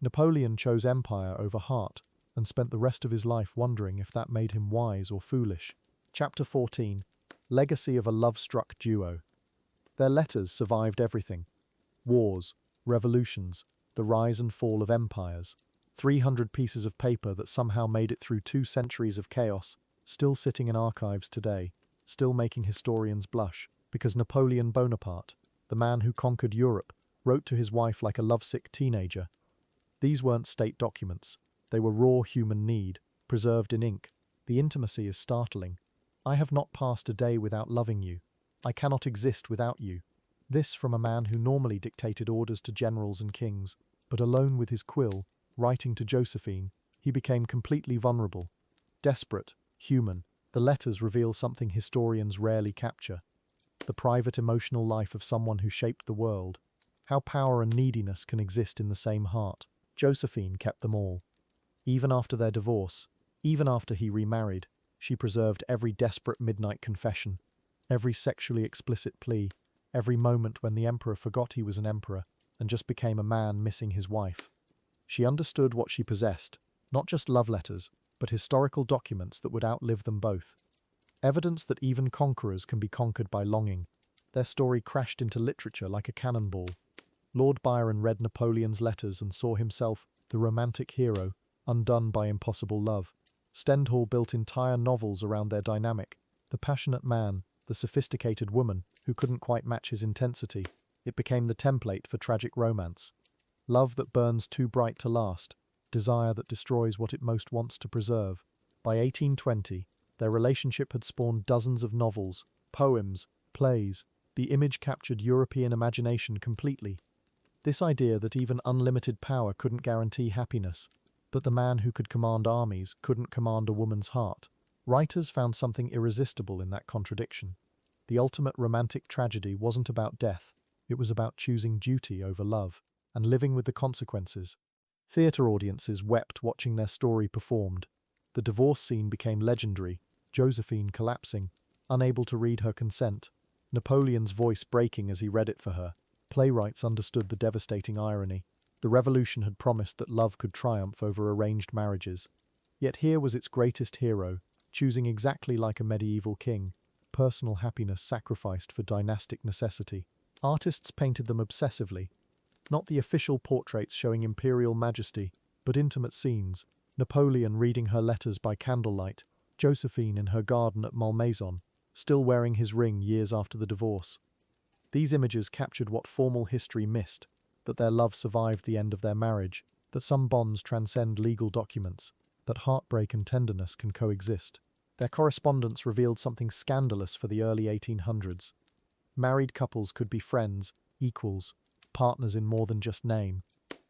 [SPEAKER 1] Napoleon chose empire over heart, and spent the rest of his life wondering if that made him wise or foolish. Chapter 14. Legacy of a love-struck duo. Their letters survived everything. Wars, revolutions, the rise and fall of empires. 300 pieces of paper that somehow made it through 2 centuries of chaos, still sitting in archives today, still making historians blush, because Napoleon Bonaparte, the man who conquered Europe, wrote to his wife like a lovesick teenager. These weren't state documents. They were raw human need, preserved in ink. The intimacy is startling. I have not passed a day without loving you. I cannot exist without you. This from a man who normally dictated orders to generals and kings, but alone with his quill, writing to Josephine, he became completely vulnerable. Desperate, human, the letters reveal something historians rarely capture. The private emotional life of someone who shaped the world. How power and neediness can exist in the same heart. Josephine kept them all. Even after their divorce, even after he remarried, she preserved every desperate midnight confession, every sexually explicit plea, every moment when the emperor forgot he was an emperor and just became a man missing his wife. She understood what she possessed, not just love letters, but historical documents that would outlive them both. Evidence that even conquerors can be conquered by longing. Their story crashed into literature like a cannonball. Lord Byron read Napoleon's letters and saw himself, the romantic hero, undone by impossible love. Stendhal built entire novels around their dynamic. The passionate man, the sophisticated woman, who couldn't quite match his intensity. It became the template for tragic romance. Love that burns too bright to last. Desire that destroys what it most wants to preserve. By 1820, their relationship had spawned dozens of novels, poems, plays. The image captured European imagination completely. This idea that even unlimited power couldn't guarantee happiness, that the man who could command armies couldn't command a woman's heart. Writers found something irresistible in that contradiction. The ultimate romantic tragedy wasn't about death, it was about choosing duty over love, and living with the consequences. Theatre audiences wept watching their story performed. The divorce scene became legendary, Josephine collapsing, unable to read her consent, Napoleon's voice breaking as he read it for her. Playwrights understood the devastating irony. The revolution had promised that love could triumph over arranged marriages. Yet here was its greatest hero, choosing exactly like a medieval king, personal happiness sacrificed for dynastic necessity. Artists painted them obsessively, not the official portraits showing imperial majesty, but intimate scenes. Napoleon reading her letters by candlelight, Josephine in her garden at Malmaison, still wearing his ring years after the divorce. These images captured what formal history missed, that their love survived the end of their marriage, that some bonds transcend legal documents, that heartbreak and tenderness can coexist. Their correspondence revealed something scandalous for the early 1800s. Married couples could be friends, equals, partners in more than just name.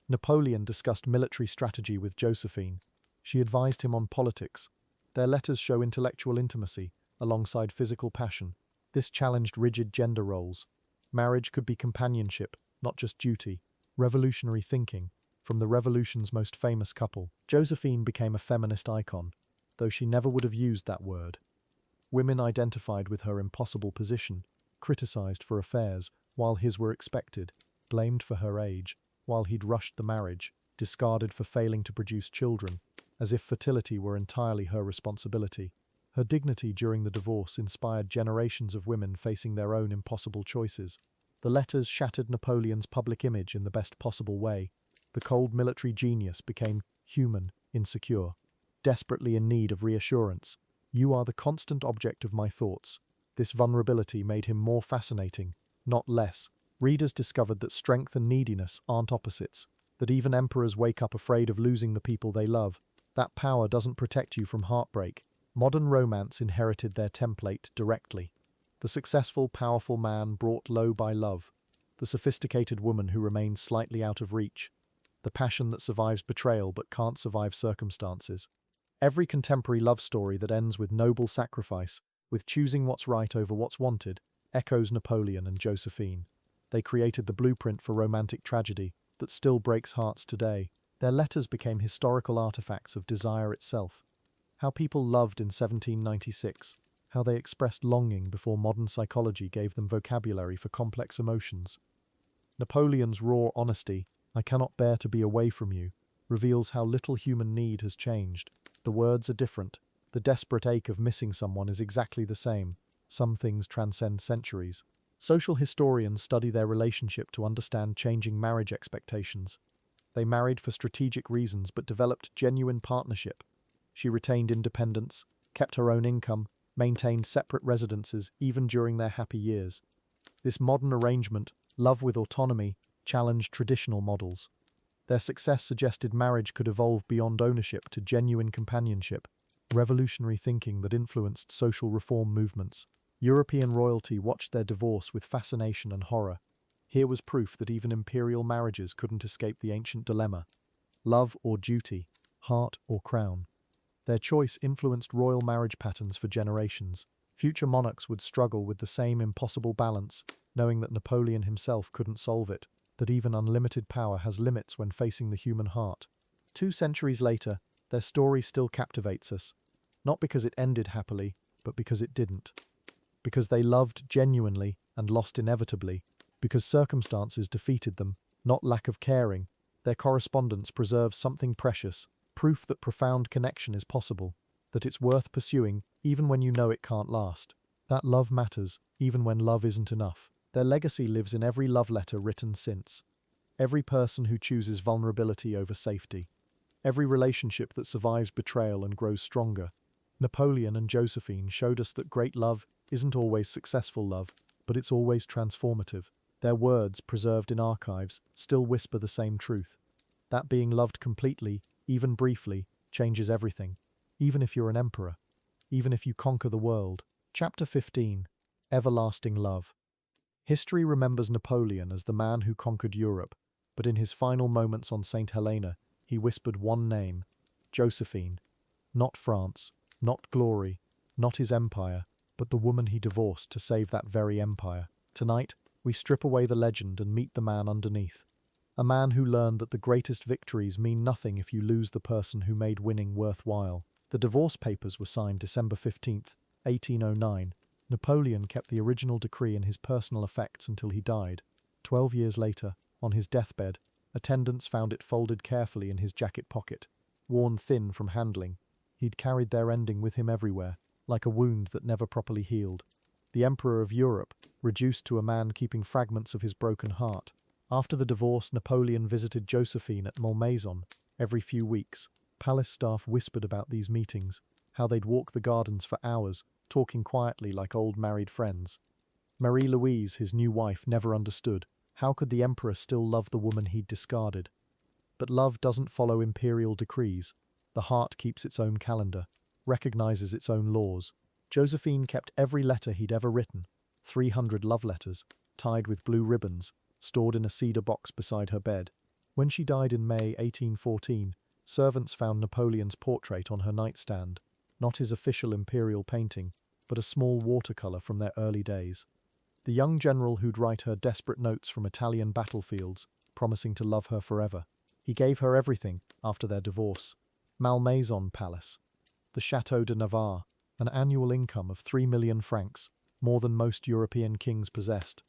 [SPEAKER 1] Napoleon discussed military strategy with Josephine. She advised him on politics. Their letters show intellectual intimacy, alongside physical passion. This challenged rigid gender roles. Marriage could be companionship, not just duty. Revolutionary thinking. From the Revolution's most famous couple, Josephine became a feminist icon, though she never would have used that word. Women identified with her impossible position, criticized for affairs, while his were expected, blamed for her age, while he'd rushed the marriage, discarded for failing to produce children, as if fertility were entirely her responsibility. Her dignity during the divorce inspired generations of women facing their own impossible choices. The letters shattered Napoleon's public image in the best possible way. The cold military genius became human, insecure, desperately in need of reassurance. You are the constant object of my thoughts. This vulnerability made him more fascinating, not less. Readers discovered that strength and neediness aren't opposites, that even emperors wake up afraid of losing the people they love. That power doesn't protect you from heartbreak. Modern romance inherited their template directly. The successful, powerful man brought low by love. The sophisticated woman who remains slightly out of reach. The passion that survives betrayal but can't survive circumstances. Every contemporary love story that ends with noble sacrifice, with choosing what's right over what's wanted, echoes Napoleon and Josephine. They created the blueprint for romantic tragedy that still breaks hearts today. Their letters became historical artifacts of desire itself. How people loved in 1796, how they expressed longing before modern psychology gave them vocabulary for complex emotions. Napoleon's raw honesty, "I cannot bear to be away from you," reveals how little human need has changed. The words are different. The desperate ache of missing someone is exactly the same. Some things transcend centuries. Social historians study their relationship to understand changing marriage expectations. They married for strategic reasons but developed genuine partnership. She retained independence, kept her own income, maintained separate residences even during their happy years. This modern arrangement, love with autonomy, challenged traditional models. Their success suggested marriage could evolve beyond ownership to genuine companionship, revolutionary thinking that influenced social reform movements. European royalty watched their divorce with fascination and horror. Here was proof that even imperial marriages couldn't escape the ancient dilemma: love or duty, heart or crown. Their choice influenced royal marriage patterns for generations. Future monarchs would struggle with the same impossible balance, knowing that Napoleon himself couldn't solve it, that even unlimited power has limits when facing the human heart. 2 centuries later, their story still captivates us, not because it ended happily, but because it didn't. Because they loved genuinely and lost inevitably, because circumstances defeated them, not lack of caring. Their correspondence preserves something precious, proof that profound connection is possible, that it's worth pursuing even when you know it can't last. That love matters, even when love isn't enough. Their legacy lives in every love letter written since. Every person who chooses vulnerability over safety. Every relationship that survives betrayal and grows stronger. Napoleon and Josephine showed us that great love isn't always successful love, but it's always transformative. Their words, preserved in archives, still whisper the same truth. That being loved completely, even briefly, changes everything. Even if you're an emperor. Even if you conquer the world. Chapter 15. Everlasting Love. History remembers Napoleon as the man who conquered Europe, but in his final moments on St. Helena, he whispered one name: Josephine. Not France, not glory, not his empire, but the woman he divorced to save that very empire. Tonight, we strip away the legend and meet the man underneath. A man who learned that the greatest victories mean nothing if you lose the person who made winning worthwhile. The divorce papers were signed December 15th, 1809. Napoleon kept the original decree in his personal effects until he died. 12 years later, on his deathbed, attendants found it folded carefully in his jacket pocket, worn thin from handling. He'd carried their ending with him everywhere, like a wound that never properly healed. The Emperor of Europe, reduced to a man keeping fragments of his broken heart. After the divorce, Napoleon visited Josephine at Malmaison every few weeks. Palace staff whispered about these meetings, how they'd walk the gardens for hours, talking quietly like old married friends. Marie-Louise, his new wife, never understood. How could the emperor still love the woman he'd discarded? But love doesn't follow imperial decrees. The heart keeps its own calendar, recognizes its own laws. Josephine kept every letter he'd ever written, 300 love letters, tied with blue ribbons, stored in a cedar box beside her bed. When she died in May 1814, servants found Napoleon's portrait on her nightstand, not his official imperial painting, but a small watercolor from their early days. The young general who'd write her desperate notes from Italian battlefields, promising to love her forever. He gave her everything after their divorce. Malmaison Palace, the Château de Navarre, an annual income of 3 million francs, more than most European kings possessed.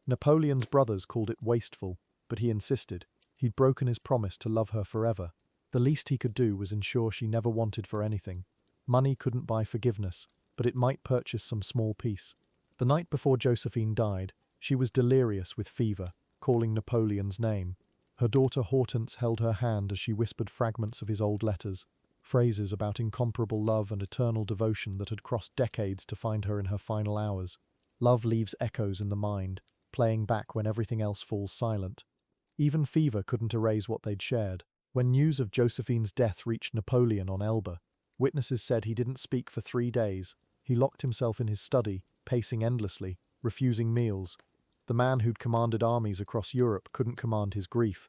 [SPEAKER 1] Napoleon's brothers called it wasteful, but he insisted. He'd broken his promise to love her forever. The least he could do was ensure she never wanted for anything. Money couldn't buy forgiveness, but it might purchase some small peace. The night before Josephine died, she was delirious with fever, calling Napoleon's name. Her daughter Hortense held her hand as she whispered fragments of his old letters, phrases about incomparable love and eternal devotion that had crossed decades to find her in her final hours. Love leaves echoes in the mind, playing back when everything else falls silent. Even fever couldn't erase what they'd shared. When news of Josephine's death reached Napoleon on Elba, witnesses said he didn't speak for 3 days. He locked himself in his study, pacing endlessly, refusing meals. The man who'd commanded armies across Europe couldn't command his grief.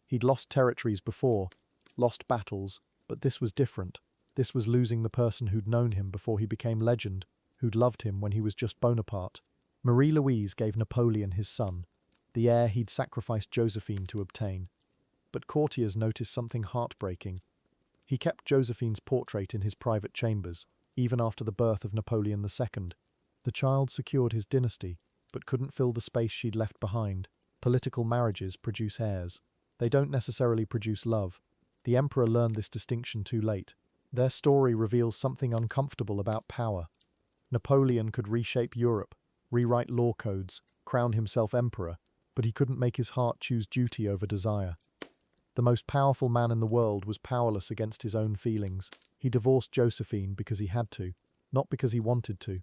[SPEAKER 1] He'd lost territories before, lost battles, but this was different. This was losing the person who'd known him before he became legend, who'd loved him when he was just Bonaparte. Marie-Louise gave Napoleon his son, the heir he'd sacrificed Josephine to obtain. But courtiers noticed something heartbreaking. He kept Josephine's portrait in his private chambers, even after the birth of Napoleon II. The child secured his dynasty, but couldn't fill the space she'd left behind. Political marriages produce heirs. They don't necessarily produce love. The emperor learned this distinction too late. Their story reveals something uncomfortable about power. Napoleon could reshape Europe, rewrite law codes, crown himself emperor, but he couldn't make his heart choose duty over desire. The most powerful man in the world was powerless against his own feelings. He divorced Josephine because he had to, not because he wanted to.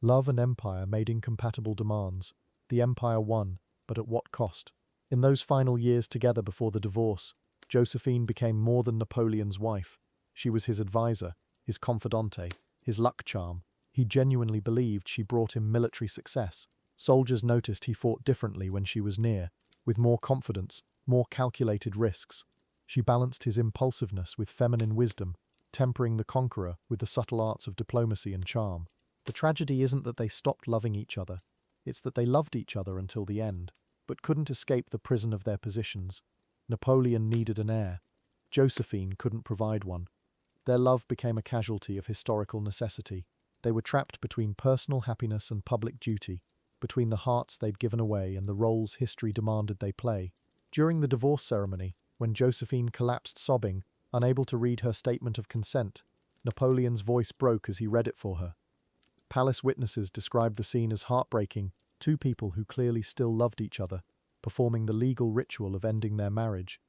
[SPEAKER 1] Love and empire made incompatible demands. The empire won, but at what cost? In those final years together before the divorce, Josephine became more than Napoleon's wife. She was his advisor, his confidante, his luck charm. He genuinely believed she brought him military success. Soldiers noticed he fought differently when she was near, with more confidence, more calculated risks. She balanced his impulsiveness with feminine wisdom, tempering the conqueror with the subtle arts of diplomacy and charm. The tragedy isn't that they stopped loving each other, it's that they loved each other until the end, but couldn't escape the prison of their positions. Napoleon needed an heir. Josephine couldn't provide one. Their love became a casualty of historical necessity. They were trapped between personal happiness and public duty, between the hearts they'd given away and the roles history demanded they play. During the divorce ceremony, when Josephine collapsed sobbing, unable to read her statement of consent, Napoleon's voice broke as he read it for her. Palace witnesses described the scene as heartbreaking, two people who clearly still loved each other, performing the legal ritual of ending their marriage.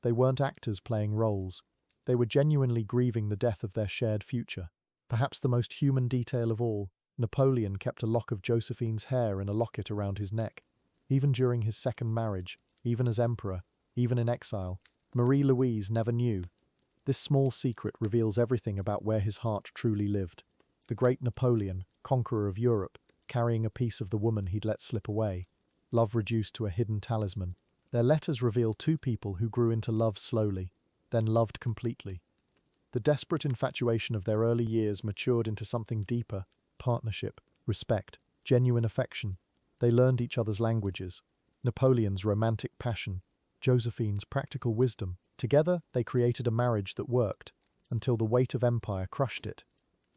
[SPEAKER 1] They weren't actors playing roles. They were genuinely grieving the death of their shared future. Perhaps the most human detail of all, Napoleon kept a lock of Josephine's hair in a locket around his neck. Even during his second marriage, even as emperor, even in exile, Marie-Louise never knew. This small secret reveals everything about where his heart truly lived. The great Napoleon, conqueror of Europe, carrying a piece of the woman he'd let slip away. Love reduced to a hidden talisman. Their letters reveal two people who grew into love slowly, then loved completely. The desperate infatuation of their early years matured into something deeper: partnership, respect, genuine affection. They learned each other's languages. Napoleon's romantic passion, Josephine's practical wisdom. Together, they created a marriage that worked, until the weight of empire crushed it.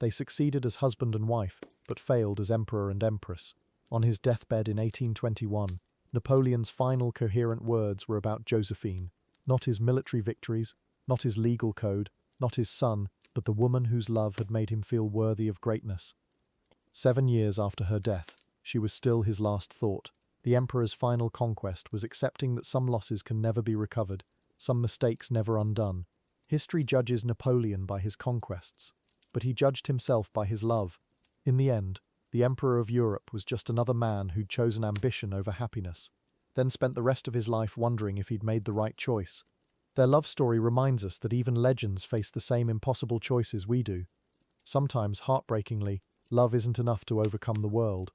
[SPEAKER 1] They succeeded as husband and wife, but failed as emperor and empress. On his deathbed in 1821, Napoleon's final coherent words were about Josephine, not his military victories, not his legal code, not his son, but the woman whose love had made him feel worthy of greatness. 7 years after her death, she was still his last thought. The emperor's final conquest was accepting that some losses can never be recovered, some mistakes never undone. History judges Napoleon by his conquests, but he judged himself by his love. In the end, the Emperor of Europe was just another man who'd chosen ambition over happiness, then spent the rest of his life wondering if he'd made the right choice. Their love story reminds us that even legends face the same impossible choices we do. Sometimes, heartbreakingly, love isn't enough to overcome the world.